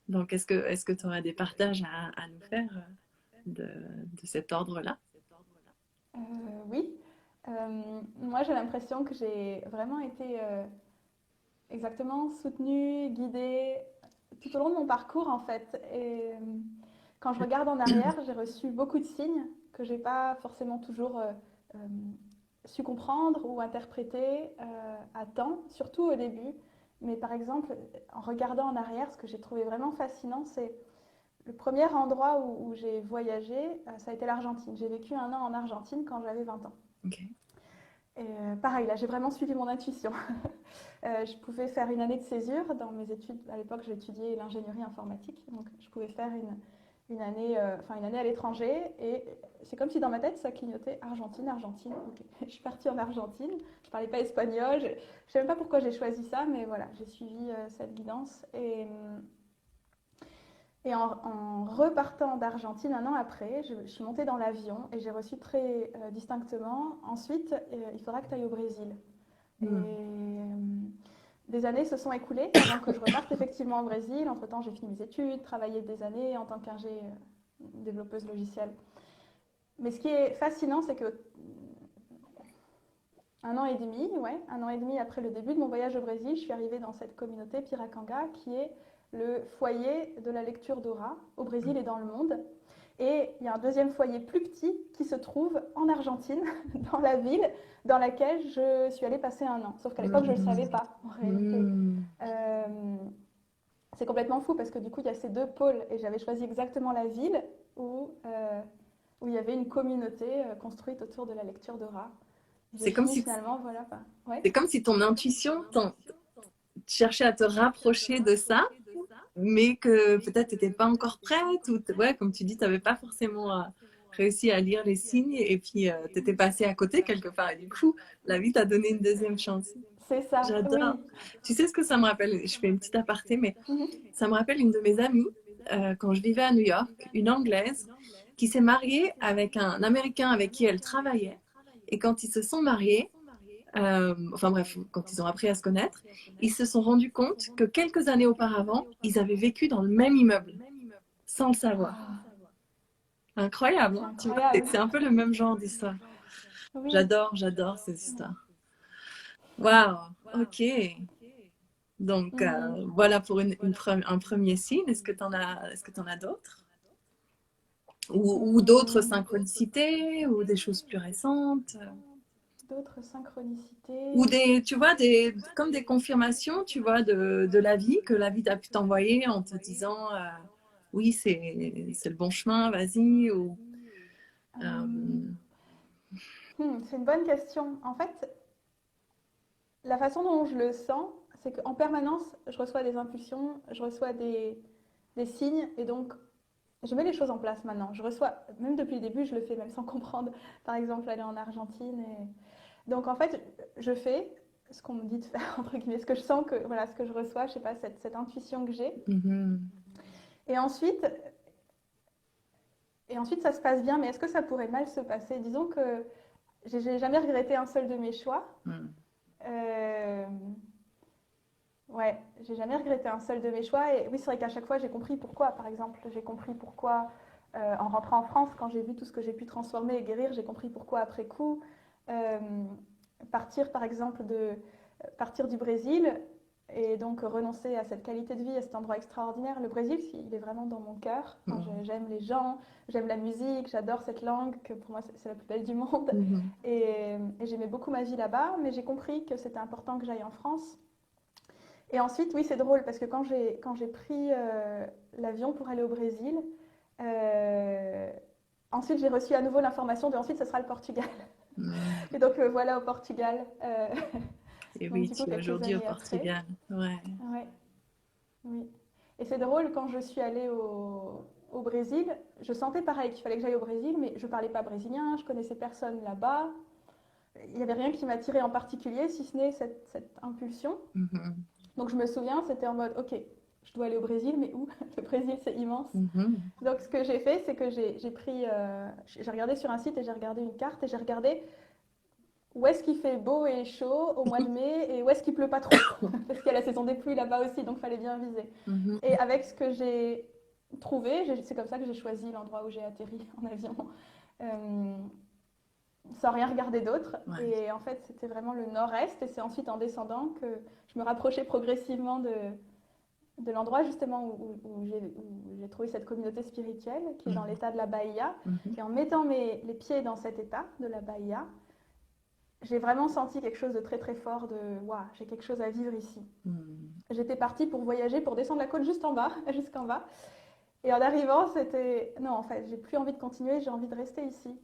S1: Donc, est-ce que tu aurais des partages à nous faire de cet ordre-là?
S2: Oui. Moi, j'ai l'impression que j'ai vraiment été exactement soutenue, guidée tout au long de mon parcours, en fait. Et quand je regarde en arrière, j'ai reçu beaucoup de signes que j'ai pas forcément toujours su comprendre ou interpréter à temps, surtout au début. Mais par exemple, en regardant en arrière, ce que j'ai trouvé vraiment fascinant, c'est le premier endroit où j'ai voyagé, ça a été l'Argentine. J'ai vécu 1 an en Argentine quand j'avais 20 ans.
S1: Okay.
S2: Et pareil, là, j'ai vraiment suivi mon intuition. Je pouvais faire une année de césure dans mes études. À l'époque, j'étudiais l'ingénierie informatique, donc je pouvais faire une année à l'étranger. Et c'est comme si dans ma tête, ça clignotait Argentine, Argentine. Okay. Je suis partie en Argentine. Je ne parlais pas espagnol. Je ne sais même pas pourquoi j'ai choisi ça, mais voilà, j'ai suivi cette guidance. Et en repartant d'Argentine 1 an après, je suis montée dans l'avion et j'ai reçu très distinctement, ensuite, il faudra que tu ailles au Brésil. Et des années se sont écoulées avant que je reparte effectivement au Brésil. Entre-temps, j'ai fini mes études, travaillé des années en tant qu'ingé développeuse logicielle. Mais ce qui est fascinant, c'est que 1 an et demi après le début de mon voyage au Brésil, je suis arrivée dans cette communauté Piracanga qui est le foyer de la lecture d'aura au Brésil et dans le monde. Et il y a un deuxième foyer plus petit qui se trouve en Argentine, dans la ville dans laquelle je suis allée passer 1 an. Sauf qu'à l'époque, je ne le savais pas, en réalité. c'est complètement fou parce que du coup, il y a ces deux pôles et j'avais choisi exactement la ville où il y avait une communauté construite autour de la lecture de rats. J'ai
S1: C'est comme
S2: fini
S1: si,
S2: finalement, voilà. Bah, ouais.
S1: c'est comme si ton intuition cherchait à te rapprocher de ça, mais que peut-être tu n'étais pas encore prête, ou ouais, comme tu dis, tu n'avais pas forcément réussi à lire les signes, et puis tu étais passé à côté quelque part, et du coup, la vie t'a donné une deuxième chance.
S2: C'est ça, oui.
S1: J'adore. Tu sais ce que ça me rappelle? Je fais une petite aparté, mais
S2: Mhm.
S1: ça me rappelle une de mes amies, quand je vivais à New York, une Anglaise, qui s'est mariée avec un Américain avec qui elle travaillait. Et quand ils se sont mariés, enfin bref, quand ils ont appris à se connaître, ils se sont rendus compte que quelques années auparavant, ils avaient vécu dans le même immeuble, sans le savoir.
S2: Ah,
S1: Incroyable,
S2: c'est
S1: hein, tu vois,
S2: incroyable.
S1: c'est un peu le même genre d'histoire.
S2: Oui.
S1: J'adore ces histoires. Waouh, ok. Donc
S2: Mhm.
S1: voilà pour un premier signe. Est-ce que tu en as d'autres? Ou d'autres
S2: Hmm.
S1: synchronicités, ou des choses plus récentes?
S2: D'autres synchronicités.
S1: Ou tu vois, comme des confirmations, tu vois, de la vie, que la vie t'a pu t'envoyer en te disant, oui, c'est le bon chemin, vas-y, ou...
S2: Euh,
S1: euh,
S2: c'est une bonne question. En fait, la façon dont je le sens, c'est qu'en permanence, je reçois des impulsions, je reçois des signes, et donc je mets les choses en place maintenant. Je reçois, même depuis le début, je le fais même sans comprendre. Par exemple, aller en Argentine. Donc en fait, je fais ce qu'on me dit de faire, entre guillemets, ce que je sens, que, voilà, ce que je reçois, je sais pas, cette intuition que j'ai.
S1: mhm,
S2: Et ensuite, et ensuite, ça se passe bien, mais est-ce que ça pourrait mal se passer? Disons que j'ai jamais regretté un seul de mes choix.
S1: mhm,
S2: Euh, ouais, j'ai jamais regretté un seul de mes choix. Et oui, c'est vrai qu'à chaque fois, j'ai compris pourquoi. Par exemple, j'ai compris pourquoi en rentrant en France, quand j'ai vu tout ce que j'ai pu transformer et guérir, j'ai compris pourquoi après coup. Euh, partir, par exemple, partir du Brésil et donc renoncer à cette qualité de vie, à cet endroit extraordinaire. Le Brésil, il est vraiment dans mon cœur. Enfin,
S1: mhm,
S2: j'aime les gens, j'aime la musique, j'adore cette langue, que pour moi, c'est la plus belle du monde.
S1: mhm,
S2: Et j'aimais beaucoup ma vie là-bas, mais j'ai compris que c'était important que j'aille en France. Et ensuite, oui, c'est drôle parce que quand j'ai pris l'avion pour aller au Brésil, euh, ensuite j'ai reçu à nouveau l'information de ensuite ce sera le Portugal.
S1: mhm.
S2: Et donc voilà au Portugal.
S1: Et
S2: Donc
S1: oui,
S2: du coup,
S1: tu es
S2: quelques
S1: aujourd'hui au
S2: années après.
S1: Portugal. Ouais.
S2: Ouais, oui. Et c'est drôle, quand je suis allée au Brésil, je sentais pareil qu'il fallait que j'aille au Brésil, mais je ne parlais pas brésilien, je connaissais personne là-bas. Il n'y avait rien qui m'attirait en particulier, si ce n'est cette impulsion.
S1: Mhm,
S2: Donc je me souviens, c'était en mode, ok, je dois aller au Brésil, mais où? Le Brésil, c'est immense.
S1: mhm,
S2: Donc ce que j'ai fait, c'est que j'ai regardé sur un site et j'ai regardé une carte et j'ai regardé où est-ce qu'il fait beau et chaud au mois de mai et où est-ce qu'il pleut pas trop. Parce qu'il y a la saison des pluies là-bas aussi, donc il fallait bien viser.
S1: mhm.
S2: Et avec ce que j'ai trouvé, c'est comme ça que j'ai choisi l'endroit où j'ai atterri en avion, euh, sans rien regarder d'autre.
S1: Ouais.
S2: Et en fait, c'était vraiment le nord-est. Et c'est ensuite en descendant que je me rapprochais progressivement de l'endroit justement où j'ai trouvé cette communauté spirituelle qui est dans
S1: Mhm,
S2: l'état de la Bahia.
S1: mhm,
S2: Et en mettant les pieds dans cet état de la Bahia, j'ai vraiment senti quelque chose de très très fort de waouh, j'ai quelque chose à vivre ici.
S1: mhm.
S2: J'étais partie pour voyager, pour descendre la côte juste en bas, jusqu'en bas. Et en arrivant, c'était non, en fait, j'ai plus envie de continuer, j'ai envie de rester ici.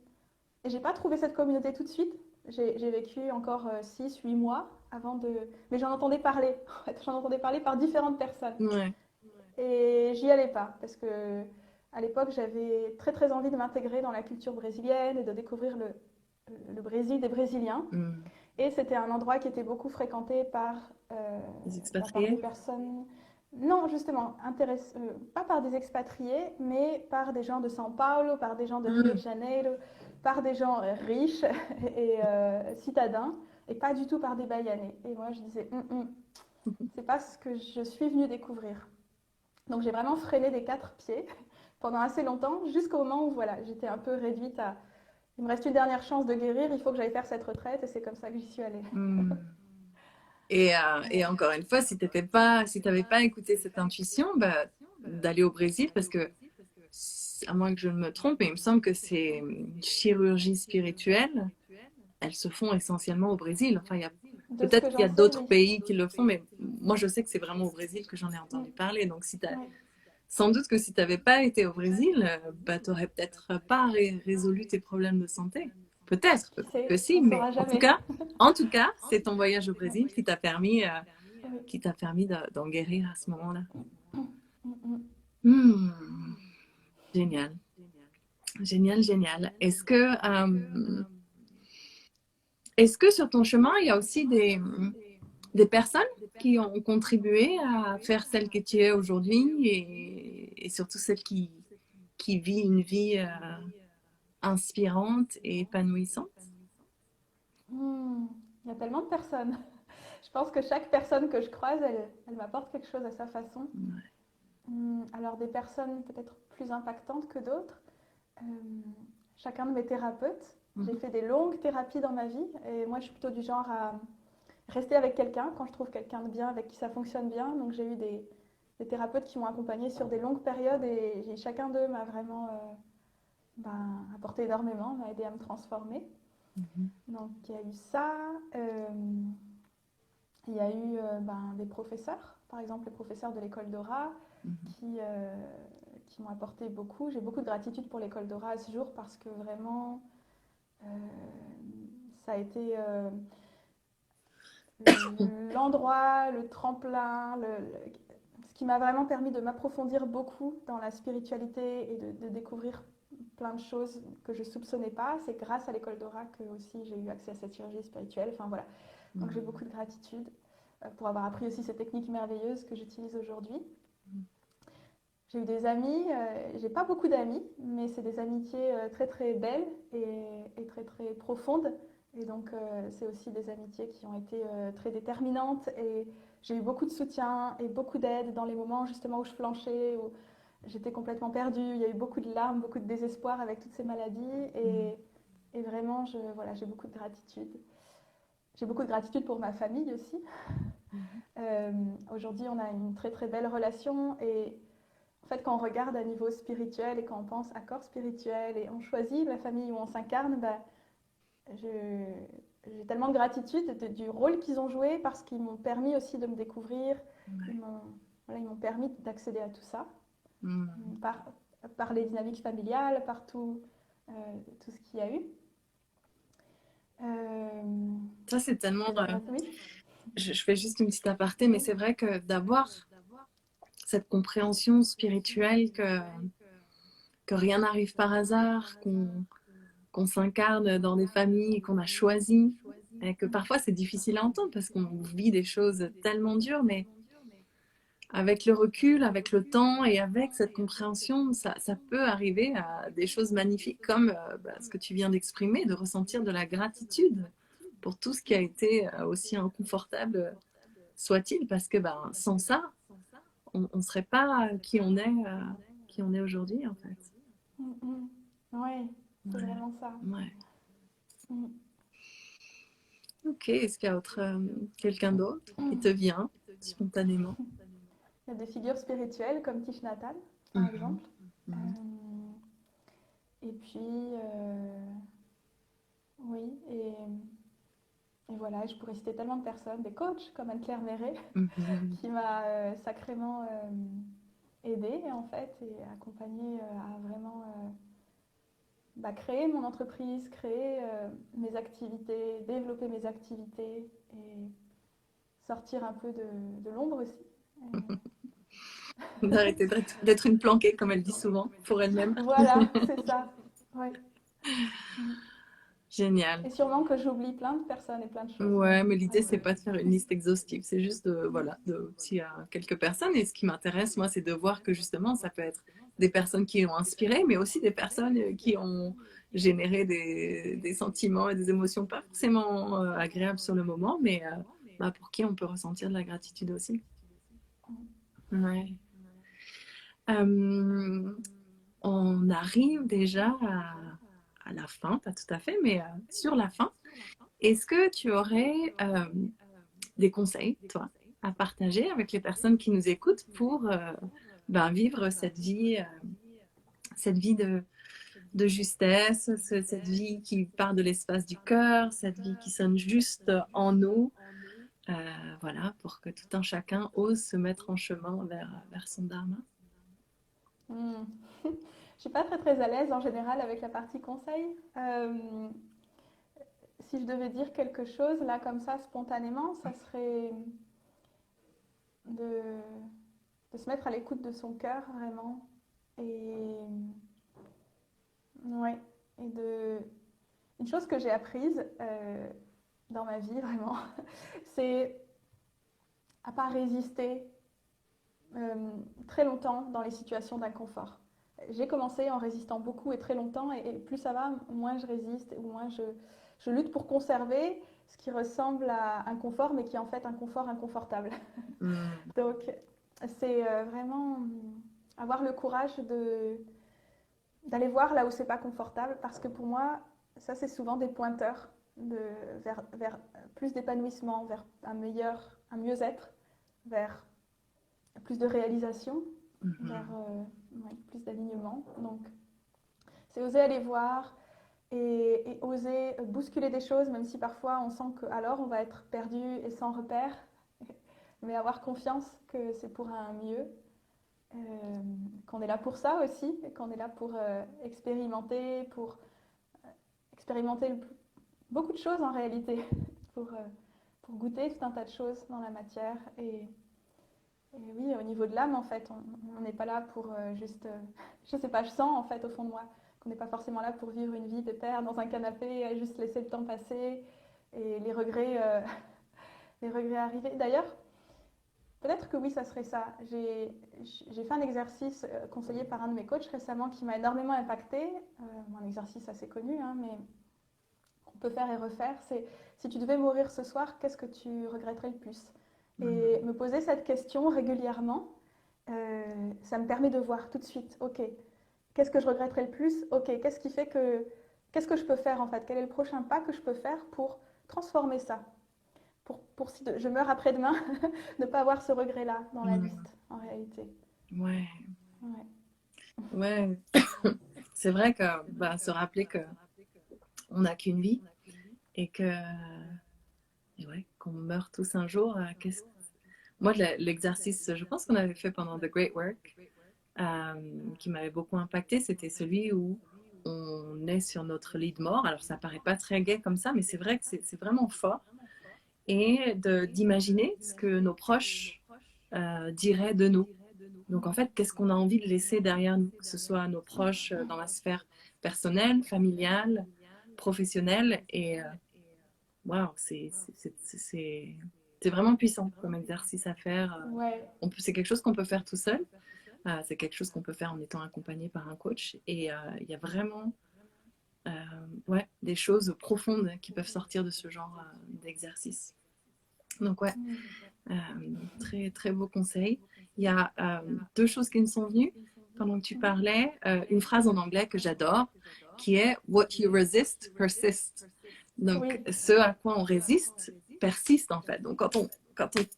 S2: Et j'ai pas trouvé cette communauté tout de suite. J'ai vécu encore 6, 8 mois avant de. Mais j'en entendais parler. En fait, j'en entendais parler par différentes personnes.
S1: Ouais.
S2: Et j'y allais pas parce que à l'époque, j'avais très très envie de m'intégrer dans la culture brésilienne et de découvrir le Brésil des Brésiliens.
S1: Mhm.
S2: Et c'était un endroit qui était beaucoup fréquenté
S1: Les
S2: par des
S1: expatriés?
S2: personnes, non justement, pas par des expatriés, mais par des gens de São Paulo, par des gens de Rio de
S1: Mhm.
S2: Janeiro, par des gens riches et citadins, et pas du tout par des Baïanais. Et moi je disais, c'est pas ce que je suis venue découvrir. Donc j'ai vraiment freiné des 4 pieds pendant assez longtemps, jusqu'au moment où voilà, j'étais un peu réduite à il me reste une dernière chance de guérir, il faut que j'aille faire cette retraite, et c'est comme ça que j'y suis allée.
S1: Mhm. Et
S2: Ouais.
S1: encore une fois, si t'avais pas écouté cette intuition, bah, d'aller au Brésil, parce que, à moins que je ne me trompe, il me semble que ces chirurgies spirituelles, elles se font essentiellement au Brésil. Enfin,
S2: De ce
S1: Peut-être
S2: que
S1: qu'il y
S2: j'en
S1: a
S2: sais,
S1: d'autres
S2: oui.
S1: pays qui le font, mais moi, je sais que c'est vraiment au Brésil que j'en ai entendu parler. Donc,
S2: Oui.
S1: sans doute que si tu n'avais pas été au Brésil, bah, tu n'aurais peut-être pas résolu tes problèmes de santé. Peut-être,
S2: Qui
S1: peut-être que
S2: sait,
S1: si,
S2: on
S1: mais
S2: saura jamais.
S1: en tout cas, c'est ton voyage au
S2: Ouais.
S1: Brésil
S2: Oui.
S1: qui t'a permis d'en guérir à ce moment-là.
S2: Mm, mm.
S1: Hmm, génial, génial, génial. Est-ce que sur ton chemin, il y a aussi des personnes qui ont contribué à faire celle que tu es aujourd'hui et surtout celle qui vit une vie inspirante et épanouissante?
S2: Hmm. Il y a tellement de personnes. Je pense que chaque personne que je croise, elle m'apporte quelque chose à sa façon.
S1: Ouais.
S2: Alors des personnes peut-être plus impactantes que d'autres. Euh, Chacun de mes thérapeutes. J'ai
S1: Mhm.
S2: fait des longues thérapies dans ma vie et moi je suis plutôt du genre à rester avec quelqu'un quand je trouve quelqu'un de bien, avec qui ça fonctionne bien. Donc j'ai eu des thérapeutes qui m'ont accompagnée sur des longues périodes et chacun d'eux m'a vraiment apporté énormément, m'a aidé à me transformer.
S1: Mhm.
S2: Donc il y a eu ça. Euh, il y a eu des professeurs, par exemple les professeurs de l'école Dora,
S1: Mhm.
S2: qui, euh, qui m'ont apporté beaucoup. J'ai beaucoup de gratitude pour l'école Dora à ce jour parce que vraiment, euh, ça a été l'endroit, le tremplin, ce qui m'a vraiment permis de m'approfondir beaucoup dans la spiritualité et de découvrir plein de choses que je ne soupçonnais pas. C'est grâce à l'école Dora que aussi j'ai eu accès à cette chirurgie spirituelle. Enfin voilà. Donc j'ai beaucoup de gratitude pour avoir appris aussi ces techniques merveilleuses que j'utilise aujourd'hui. J'ai eu des amis, j'ai pas beaucoup d'amis, mais c'est des amitiés très très belles et très très profondes. Et donc c'est aussi des amitiés qui ont été très déterminantes et j'ai eu beaucoup de soutien et beaucoup d'aide dans les moments justement où je flanchais, où j'étais complètement perdue. Il y a eu beaucoup de larmes, beaucoup de désespoir avec toutes ces maladies et vraiment voilà, j'ai beaucoup de gratitude. J'ai beaucoup de gratitude pour ma famille aussi. Euh, Aujourd'hui on a une très très belle relation et en fait, quand on regarde à niveau spirituel et quand on pense à corps spirituel et on choisit la famille où on s'incarne, j'ai tellement de gratitude du rôle qu'ils ont joué parce qu'ils m'ont permis aussi de me découvrir.
S1: Ouais.
S2: Ils m'ont permis d'accéder à tout ça
S1: Mhm.
S2: par, par les dynamiques familiales, par tout ce qu'il y a eu. Euh,
S1: Ça, c'est tellement...
S2: oui.
S1: je fais juste une petite aparté, mais c'est vrai que d'avoir cette compréhension spirituelle que rien n'arrive par hasard, qu'on s'incarne dans des familles qu'on a choisies, et que parfois c'est difficile à entendre parce qu'on vit des choses tellement dures, mais avec le recul, avec le temps et avec cette compréhension, ça peut arriver à des choses magnifiques comme ce que tu viens d'exprimer, de ressentir de la gratitude pour tout ce qui a été aussi inconfortable soit-il, parce que sans ça, on ne serait pas qui on est aujourd'hui en fait.
S2: Oui, c'est
S1: Ouais,
S2: vraiment ça.
S1: ouais.
S2: Mm.
S1: Ok, est-ce qu'il y a quelqu'un d'autre qui te vient spontanément?
S2: Il y a des figures spirituelles comme Thich Nhat Hanh, par
S1: Mhm,
S2: exemple. Euh,
S1: mhm,
S2: et puis, oui, et voilà, je pourrais citer tellement de personnes, des coachs comme Anne-Claire Méret,
S1: mhm,
S2: qui m'a sacrément aidée en fait et accompagnée à vraiment créer mon entreprise, créer mes activités, développer mes activités et sortir un peu de l'ombre aussi.
S1: mhm. D'arrêter d'être une planquée, comme elle dit souvent, pour elle-même.
S2: Voilà, c'est ça. Ouais.
S1: Génial.
S2: Et sûrement que j'oublie plein de personnes et plein de choses, mais
S1: Ouais, mais l'idée,
S2: voilà.
S1: c'est pas de faire une liste exhaustive, c'est juste voilà, s'il y a quelques personnes. Et ce qui m'intéresse, moi, c'est de voir que justement, ça peut être des personnes qui ont inspiré, mais aussi des personnes qui ont généré des sentiments et des émotions pas forcément agréables sur le moment, mais pour qui on peut ressentir de la gratitude aussi. Ouais. Euh, on arrive déjà à la fin, pas tout à fait, mais sur la fin. Est-ce que tu aurais des conseils, toi, à partager avec les personnes qui nous écoutent pour vivre cette vie de justesse, cette vie qui part de l'espace du cœur, cette vie qui sonne juste en nous? voilà, pour que tout un chacun ose se mettre en chemin vers son dharma.
S2: Hmm. Je suis pas très à l'aise en général avec la partie conseil. Si je devais dire quelque chose là comme ça spontanément, ça serait de, de se mettre à l'écoute de son cœur vraiment et ouais et de une chose que j'ai apprise dans ma vie vraiment, c'est à pas résister euh, très longtemps dans les situations d'inconfort. J'ai commencé en résistant beaucoup et très longtemps, et plus ça va, moins je résiste, ou moins je lutte pour conserver ce qui ressemble à un confort, mais qui est en fait un confort inconfortable.
S1: Mm.
S2: Donc, c'est vraiment avoir le courage d'aller voir là où c'est pas confortable, parce que pour moi, ça c'est souvent des pointeurs de, vers plus d'épanouissement, vers un mieux-être, vers plus de réalisation, vers ouais, plus d'alignement. Donc, c'est oser aller voir et oser bousculer des choses, même si parfois on sent qu'alors on va être perdu et sans repère, mais avoir confiance que c'est pour un mieux, qu'on est là pour ça aussi, qu'on est là pour expérimenter beaucoup de choses en réalité, pour, euh, pour goûter tout un tas de choses dans la matière. Et oui, au niveau de l'âme, en fait, on n'est pas là pour juste. Je sais pas, je sens en fait au fond de moi qu'on n'est pas forcément là pour vivre une vie de père dans un canapé, juste laisser le temps passer et les regrets arriver. D'ailleurs, peut-être que oui, ça serait ça. J'ai fait un exercice conseillé par un de mes coachs récemment qui m'a énormément impacté. Un exercice assez connu, hein, mais qu'on peut faire et refaire. C'est si tu devais mourir ce soir, qu'est-ce que tu regretterais le plus? Et me poser cette question régulièrement, ça me permet de voir tout de suite, ok, qu'est-ce que je regretterais le plus? Ok, qu'est-ce qui fait que, qu'est-ce que je peux faire en fait? Quel est le prochain pas que je peux faire pour transformer ça? Pour si je meurs après-demain, ne pas avoir ce regret-là dans la
S1: Mm.
S2: liste, en réalité.
S1: Ouais,
S2: Ouais.
S1: ouais. C'est vrai que bah, se rappeler que on n'a qu'une vie et que et ouais, qu'on meurt tous un jour. Moi, l'exercice, je pense qu'on avait fait pendant The Great Work, qui m'avait beaucoup impacté, c'était celui où on est sur notre lit de mort. Alors, ça paraît pas très gai comme ça, mais c'est vrai que c'est vraiment fort. Et d'imaginer ce que nos proches diraient de nous. Donc, en fait, qu'est-ce qu'on a envie de laisser derrière nous, que ce soit nos proches dans la sphère personnelle, familiale, professionnelle. Et waouh, c'est vraiment puissant comme exercice à faire.
S2: Ouais.
S1: C'est quelque chose qu'on peut faire tout seul. C'est quelque chose qu'on peut faire en étant accompagné par un coach. Et il y a vraiment euh, ouais, des choses profondes qui peuvent sortir de ce genre d'exercice. Donc ouais,
S2: Mm.
S1: euh, très très beau conseil. Il y a deux choses qui me sont venues pendant que tu
S2: Mhm.
S1: parlais. Une phrase en anglais que j'adore, qui est What you resist persists. Donc,
S2: Oui.
S1: ce à quoi on résiste persiste en fait. Donc, quand on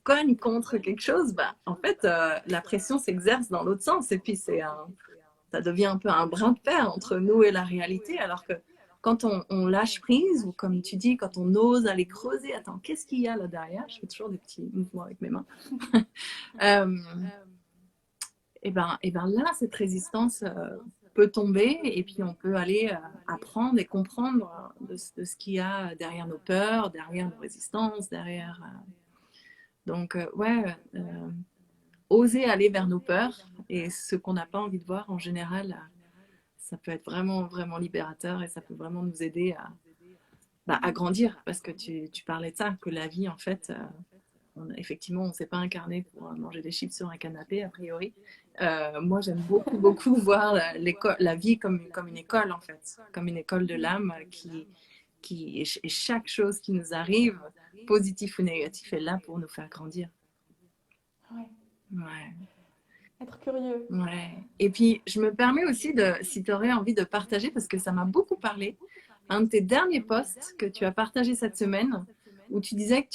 S1: cogne contre quelque chose, bah, en fait, la pression s'exerce dans l'autre sens. Et puis, ça devient un peu un brin de fer entre nous et la réalité. Alors que quand on lâche prise, ou comme tu dis, quand on ose aller creuser, attends, qu'est-ce qu'il y a là derrière? Je fais toujours des petits mouvements avec mes mains. euh, et ben là, cette résistance peut tomber et puis on peut aller apprendre et comprendre de ce qu'il y a derrière nos peurs, derrière nos résistances, derrière. Donc, ouais, oser aller vers nos peurs et ce qu'on n'a pas envie de voir en général, ça peut être vraiment, vraiment libérateur et ça peut vraiment nous aider à
S2: Mhm.
S1: grandir parce que tu parlais de ça, que la vie, en fait, effectivement, on ne s'est pas incarné pour manger des chips sur un canapé, a priori. Moi, j'aime beaucoup, beaucoup voir la vie comme une école, en fait, comme une école de l'âme et chaque chose qui nous arrive, positif ou négatif, est là pour nous faire grandir.
S2: Ouais.
S1: Ouais,
S2: Être curieux.
S1: ouais. Et puis, je me permets aussi de, si tu aurais envie de partager, parce que ça m'a beaucoup parlé, un de tes derniers posts que tu as partagé cette semaine, où tu disais que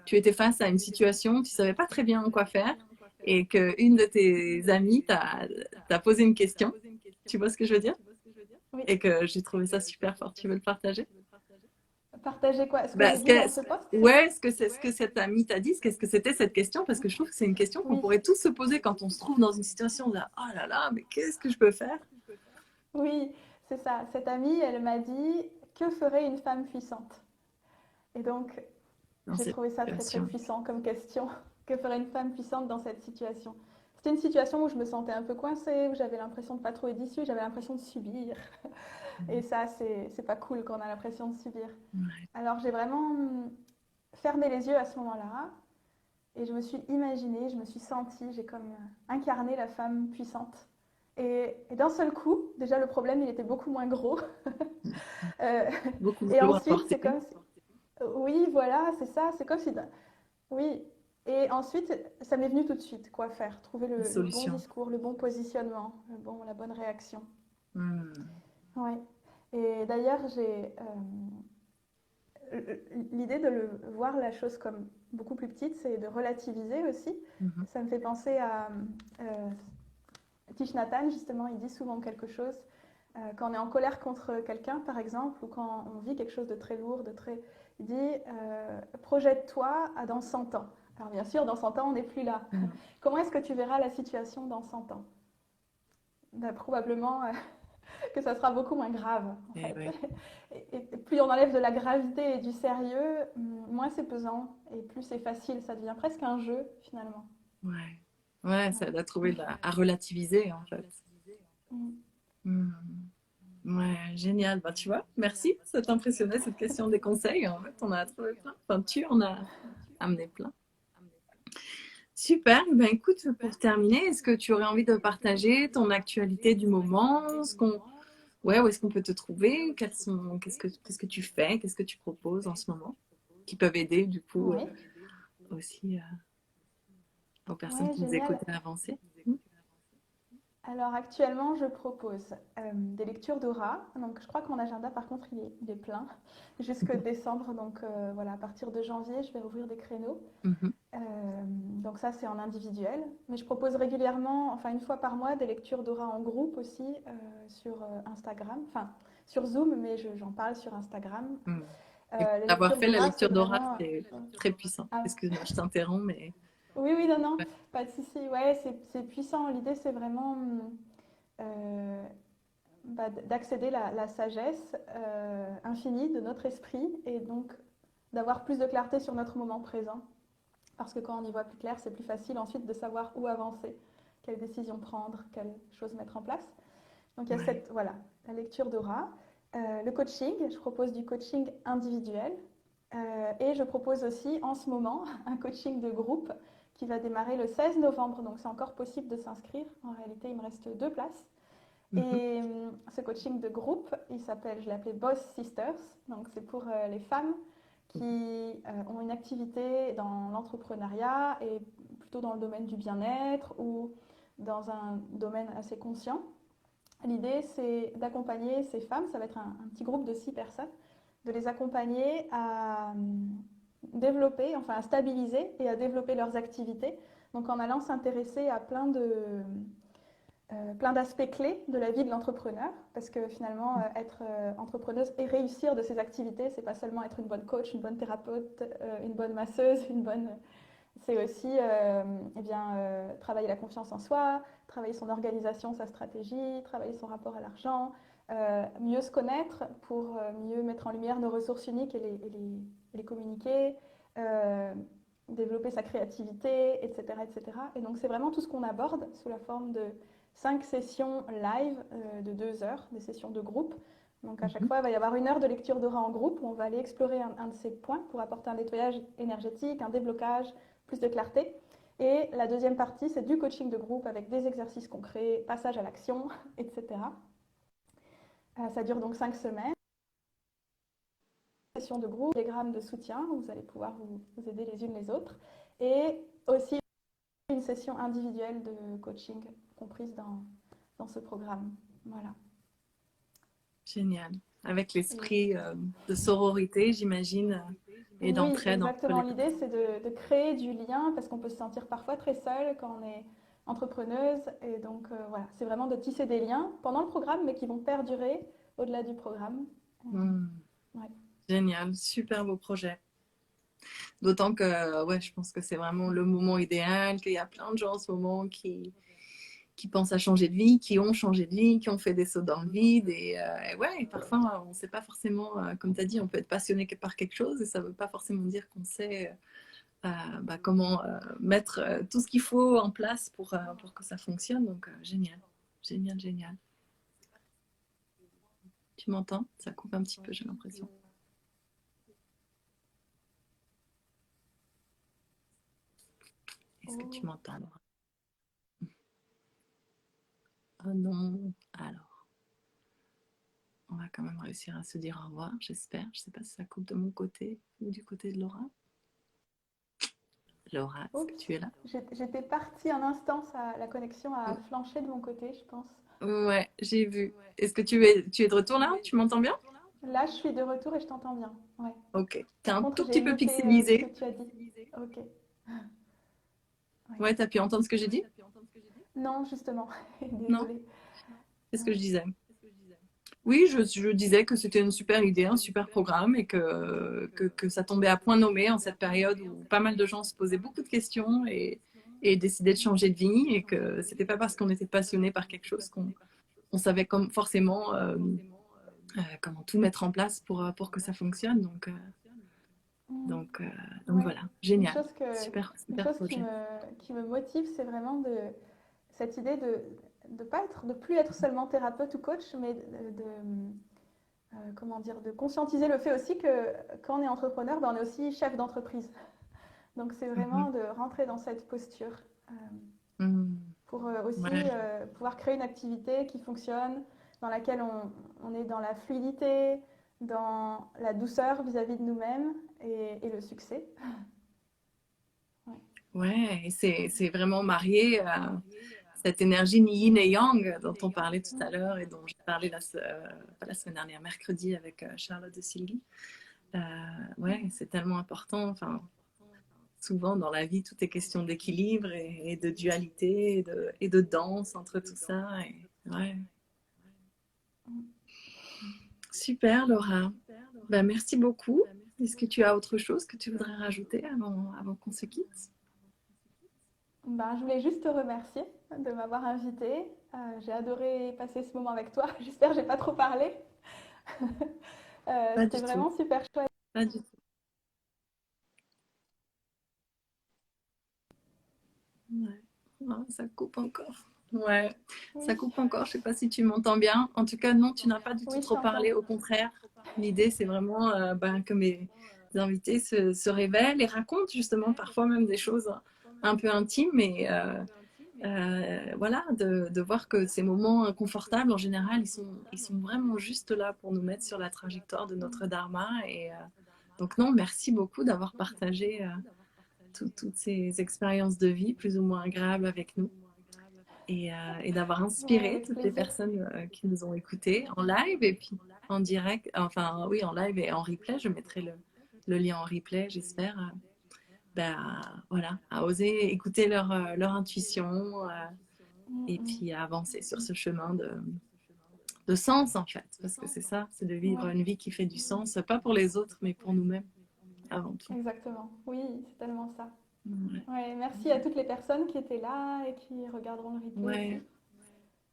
S1: tu étais face à une situation, tu ne savais pas très bien quoi faire, et qu'une de tes amies t'a posé une question. Tu vois ce que je veux dire?
S2: Oui.
S1: Et que j'ai trouvé ça super fort. Tu veux le partager?
S2: Partager quoi? Ce que
S1: Bah,
S2: j'ai dit dans ce post, c'est ça?
S1: ouais, ce que cette amie t'a dit, qu'est-ce que c'était cette question? Parce que je trouve que c'est une question qu'on
S2: Oui,
S1: pourrait tous se poser quand on se trouve dans une situation de oh là là, mais qu'est-ce que je peux faire?
S2: oui, c'est ça. Cette amie, elle m'a dit, que ferait une femme puissante? Et donc,
S1: Dans
S2: j'ai
S1: cette
S2: trouvé ça très très
S1: situation.
S2: puissant comme question. Que ferait une femme puissante dans cette situation? C'était une situation où je me sentais un peu coincée, où j'avais l'impression de pas trouver d'issue, j'avais l'impression de subir. Et ça, c'est pas cool quand on a l'impression de subir.
S1: Ouais.
S2: Alors j'ai vraiment fermé les yeux à ce moment-là et je me suis imaginée, je me suis sentie, j'ai comme incarné la femme puissante. Et d'un seul coup, déjà le problème, il était beaucoup moins gros. Euh,
S1: Beaucoup
S2: et
S1: de lourd à
S2: ensuite, c'est
S1: porter.
S2: comme si... Oui, voilà, c'est ça, c'est comme si... Oui, et ensuite, ça m'est venu tout de suite, quoi faire, trouver
S1: Une
S2: le bon
S1: solution.
S2: discours, le bon positionnement, la bonne réaction.
S1: Hmm.
S2: Ouais. Et d'ailleurs, j'ai l'idée de voir la chose comme beaucoup plus petite, c'est de relativiser aussi.
S1: Mhm.
S2: Ça me fait penser à Thich Nhat Hanh, justement, il dit souvent quelque chose. Quand on est en colère contre quelqu'un, par exemple, ou quand on vit quelque chose de très lourd, de très... Il dit, projette-toi à dans 100 ans. Alors bien sûr, dans 100 ans, on n'est plus là.
S1: Mhm.
S2: Comment est-ce que tu verras la situation dans 100 ans? Ben, probablement que ça sera beaucoup moins grave, en
S1: Et
S2: fait.
S1: ouais.
S2: Et plus on enlève de la gravité et du sérieux, moins c'est pesant et plus c'est facile. Ça devient presque un jeu, finalement.
S1: Ouais. Ouais, ça
S2: Ouais.
S1: aide à trouver à relativiser en fait.
S2: Mm.
S1: Hmm. Ouais, génial. Bah, tu vois, merci. Ça t'impressionnait cette question des conseils. En fait, on a trouvé plein. Enfin, tu en as amené plein. Super. Ben, écoute, pour terminer, est-ce que tu aurais envie de partager ton actualité du moment, ouais, où est-ce qu'on peut te trouver, qu'est-ce que tu fais, qu'est-ce que tu proposes en ce moment, qui peuvent aider du coup
S2: Oui,
S1: aussi aux personnes
S2: ouais,
S1: qui nous
S2: génial.
S1: écoutent à avancer. Hmm.
S2: Alors actuellement, je propose des lectures d'aura. Donc je crois que mon agenda, par contre, il est plein jusque décembre. Donc voilà, à partir de janvier, je vais ouvrir des créneaux.
S1: Mhm.
S2: Euh, donc ça, c'est en individuel. Mais je propose régulièrement, enfin une fois par mois, des lectures d'aura en groupe aussi sur Instagram. Enfin, sur Zoom, mais j'en parle sur Instagram.
S1: Hmm. Et pour
S2: Les
S1: avoir
S2: lectures
S1: fait la
S2: d'aura, c'est
S1: lecture d'aura,
S2: vraiment...
S1: c'est très puissant.
S2: ah,
S1: Excuse-moi, je t'interromps, mais
S2: oui, oui, non, non,
S1: ouais.
S2: pas de souci. Ouais, c'est puissant. L'idée, c'est vraiment euh, d'accéder à la sagesse infinie de notre esprit et donc d'avoir plus de clarté sur notre moment présent. Parce que quand on y voit plus clair, c'est plus facile ensuite de savoir où avancer, quelles décisions prendre, quelles choses mettre en place. Donc il y a
S1: Ouais.
S2: voilà, la lecture d'aura. Le coaching, je propose du coaching individuel. Et je propose aussi en ce moment un coaching de groupe qui va démarrer le 16 novembre. Donc c'est encore possible de s'inscrire. En réalité, il me reste 2 places.
S1: Mhm.
S2: Et ce coaching de groupe, il s'appelle, je l'ai appelé Boss Sisters. Donc c'est pour les femmes qui ont une activité dans l'entrepreneuriat et plutôt dans le domaine du bien-être ou dans un domaine assez conscient. L'idée, c'est d'accompagner ces femmes, ça va être un petit groupe de 6 personnes, de les accompagner à développer, enfin à stabiliser et à développer leurs activités. Donc en allant s'intéresser à plein d'aspects clés de la vie de l'entrepreneur, parce que finalement, être entrepreneuse et réussir de ses activités, c'est pas seulement être une bonne coach, une bonne thérapeute, une bonne masseuse, c'est aussi eh bien, travailler la confiance en soi, travailler son organisation, sa stratégie, travailler son rapport à l'argent, mieux se connaître pour mieux mettre en lumière nos ressources uniques et les communiquer, euh, développer sa créativité, etc., etc. Et donc c'est vraiment tout ce qu'on aborde sous la forme de 5 sessions live de 2 heures, des sessions de groupe. Donc à chaque
S1: Mhm.
S2: fois, il va y avoir 1 heure de lecture d'aura en groupe où on va aller explorer un de ces points pour apporter un nettoyage énergétique, un déblocage, plus de clarté. Et la deuxième partie, c'est du coaching de groupe avec des exercices concrets, passage à l'action, etc. Ça dure donc 5 semaines. Session de groupe, diagramme de soutien, où vous allez pouvoir vous aider les unes les autres. Et aussi une session individuelle de coaching comprise dans ce programme. Voilà.
S1: Génial. Avec
S2: Et
S1: l'esprit de sororité, j'imagine, et
S2: oui,
S1: d'entraide entre
S2: exactement.
S1: les
S2: L'idée,
S1: personnes.
S2: c'est de créer du lien parce qu'on peut se sentir parfois très seul quand on est entrepreneuse. Et donc, voilà, c'est vraiment de tisser des liens pendant le programme, mais qui vont perdurer au-delà du programme.
S1: Hmm.
S2: Ouais.
S1: Génial, super beau projet. D'autant que, ouais, je pense que c'est vraiment le moment idéal, qu'il y a plein de gens en ce moment qui pensent à changer de vie, qui ont changé de vie, qui ont fait des sauts dans le vide. Et ouais, et parfois, on ne sait pas forcément, comme tu as dit, on peut être passionné par quelque chose et ça ne veut pas forcément dire qu'on sait comment mettre tout ce qu'il faut en place pour que ça fonctionne. Donc, génial, génial, génial. Tu m'entends? Ça coupe un petit peu, j'ai l'impression. Est-ce que tu m'entends? Oh non. Alors, on va quand même réussir à se dire au revoir, j'espère. Je ne sais pas si ça coupe de mon côté ou du côté de Laura. Laura, est-ce que tu es là?
S2: J'étais partie un instant, la connexion a flanché de mon côté, je pense.
S1: Ouais, j'ai vu. Est-ce que tu es de retour là? Tu m'entends bien?
S2: Là, je suis de retour et je t'entends bien. Ouais.
S1: Ok. T'es
S2: Par
S1: un
S2: contre,
S1: tout
S2: j'ai
S1: petit peu
S2: écouté ce que
S1: pixelisé.
S2: tu as dit. Ok. Ouais.
S1: Ouais, t'as pu entendre ce que j'ai dit?
S2: Non, justement.
S1: Non?
S2: Désolée.
S1: Qu'est-ce que je disais? Oui, je disais que c'était une super idée, un super programme et que ça tombait à point nommé en cette période où pas mal de gens se posaient beaucoup de questions et décidaient de changer de vie et que c'était pas parce qu'on était passionné par quelque chose qu'on savait comme forcément comment tout mettre en place pour que ça fonctionne. Donc,
S2: Ouais.
S1: voilà,
S2: Une
S1: génial.
S2: chose,
S1: Super,
S2: une
S1: super
S2: chose
S1: projet.
S2: qui me motive, c'est vraiment cette idée de plus être seulement thérapeute ou coach, mais comment dire, de conscientiser le fait aussi que quand on est entrepreneur, ben, on est aussi chef d'entreprise. Donc c'est vraiment
S1: Mhm.
S2: de rentrer dans cette posture
S1: Mhm.
S2: pour aussi
S1: Ouais,
S2: pouvoir créer une activité qui fonctionne, dans laquelle on est dans la fluidité, dans la douceur vis-à-vis de nous-mêmes et le succès. Ouais.
S1: ouais, et c'est vraiment marié à cette énergie yin et yang dont on parlait tout à l'heure et dont j'ai parlé pas la semaine dernière, mercredi avec Charlotte de Sylvie. Ouais, c'est tellement important. Enfin, souvent dans la vie, tout est question d'équilibre et de dualité et de danse entre tout ça. Ouais. Super, Laura. Ben, merci beaucoup. Est-ce que tu as autre chose que tu voudrais rajouter avant qu'on se quitte?
S2: Ben, je voulais juste te remercier de m'avoir invitée. J'ai adoré passer ce moment avec toi. J'espère que j'ai pas trop parlé.
S1: Pas
S2: C'était
S1: du tout.
S2: vraiment super chouette.
S1: Pas du tout. Ouais. Non, ça coupe encore. Ouais, ça
S2: Oui,
S1: coupe encore. Je sais pas si tu m'entends bien. En tout cas, non, tu n'as pas du tout
S2: oui, je
S1: trop
S2: t'entends.
S1: parlé. Au contraire, l'idée, c'est vraiment que mes invités se révèlent et racontent justement parfois même des choses un peu intimes. Voilà, de voir que ces moments inconfortables, en général, ils sont vraiment juste là pour nous mettre sur la trajectoire de notre dharma. Donc, non, merci beaucoup d'avoir partagé toutes ces expériences de vie plus ou moins agréables avec nous et d'avoir
S2: Ouais,
S1: inspiré
S2: avec
S1: toutes les
S2: plaisir.
S1: personnes qui nous ont écoutés en live et puis en direct, enfin oui, en live et en replay. Je mettrai le lien en replay, j'espère. Voilà, à oser écouter leur intuition et puis à avancer sur ce chemin de sens en fait, parce que c'est ça, c'est de vivre
S2: Ouais,
S1: une vie qui fait du sens, pas pour les autres, mais pour nous-mêmes avant tout.
S2: exactement. Oui, c'est tellement ça.
S1: Ouais,
S2: Ouais, merci à toutes les personnes qui étaient là et qui regarderont le replay aussi
S1: ouais,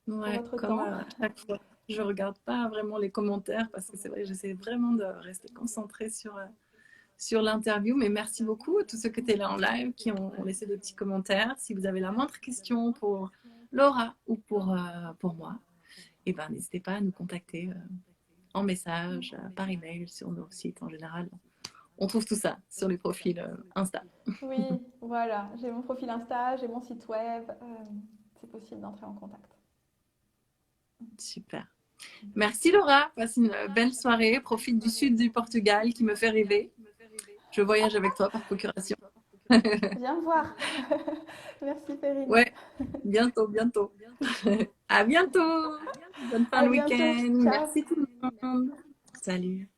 S2: pour
S1: ouais.
S2: votre
S1: Comme
S2: temps.
S1: à chaque fois. Je regarde pas vraiment les commentaires parce que c'est vrai, j'essaie vraiment de rester concentrée sur l'interview. Mais merci beaucoup à tous ceux qui étaient là en live, qui ont laissé de petits commentaires. Si vous avez la moindre question pour Laura ou pour moi, eh ben, n'hésitez pas à nous contacter en message, par email, sur nos sites en général. On trouve tout ça sur les profils Insta.
S2: Oui, voilà, j'ai mon profil Insta, j'ai mon site web. C'est possible d'entrer en contact.
S1: Super. Merci Laura, passe une belle soirée. Profite du sud du Portugal qui me fait rêver. Je voyage avec toi par procuration.
S2: Viens me voir. Merci Perrine.
S1: Ouais, bientôt, bientôt. À bientôt. Bonne fin
S2: À
S1: de
S2: bientôt.
S1: week-end.
S2: Ciao.
S1: Merci tout le monde. Salut.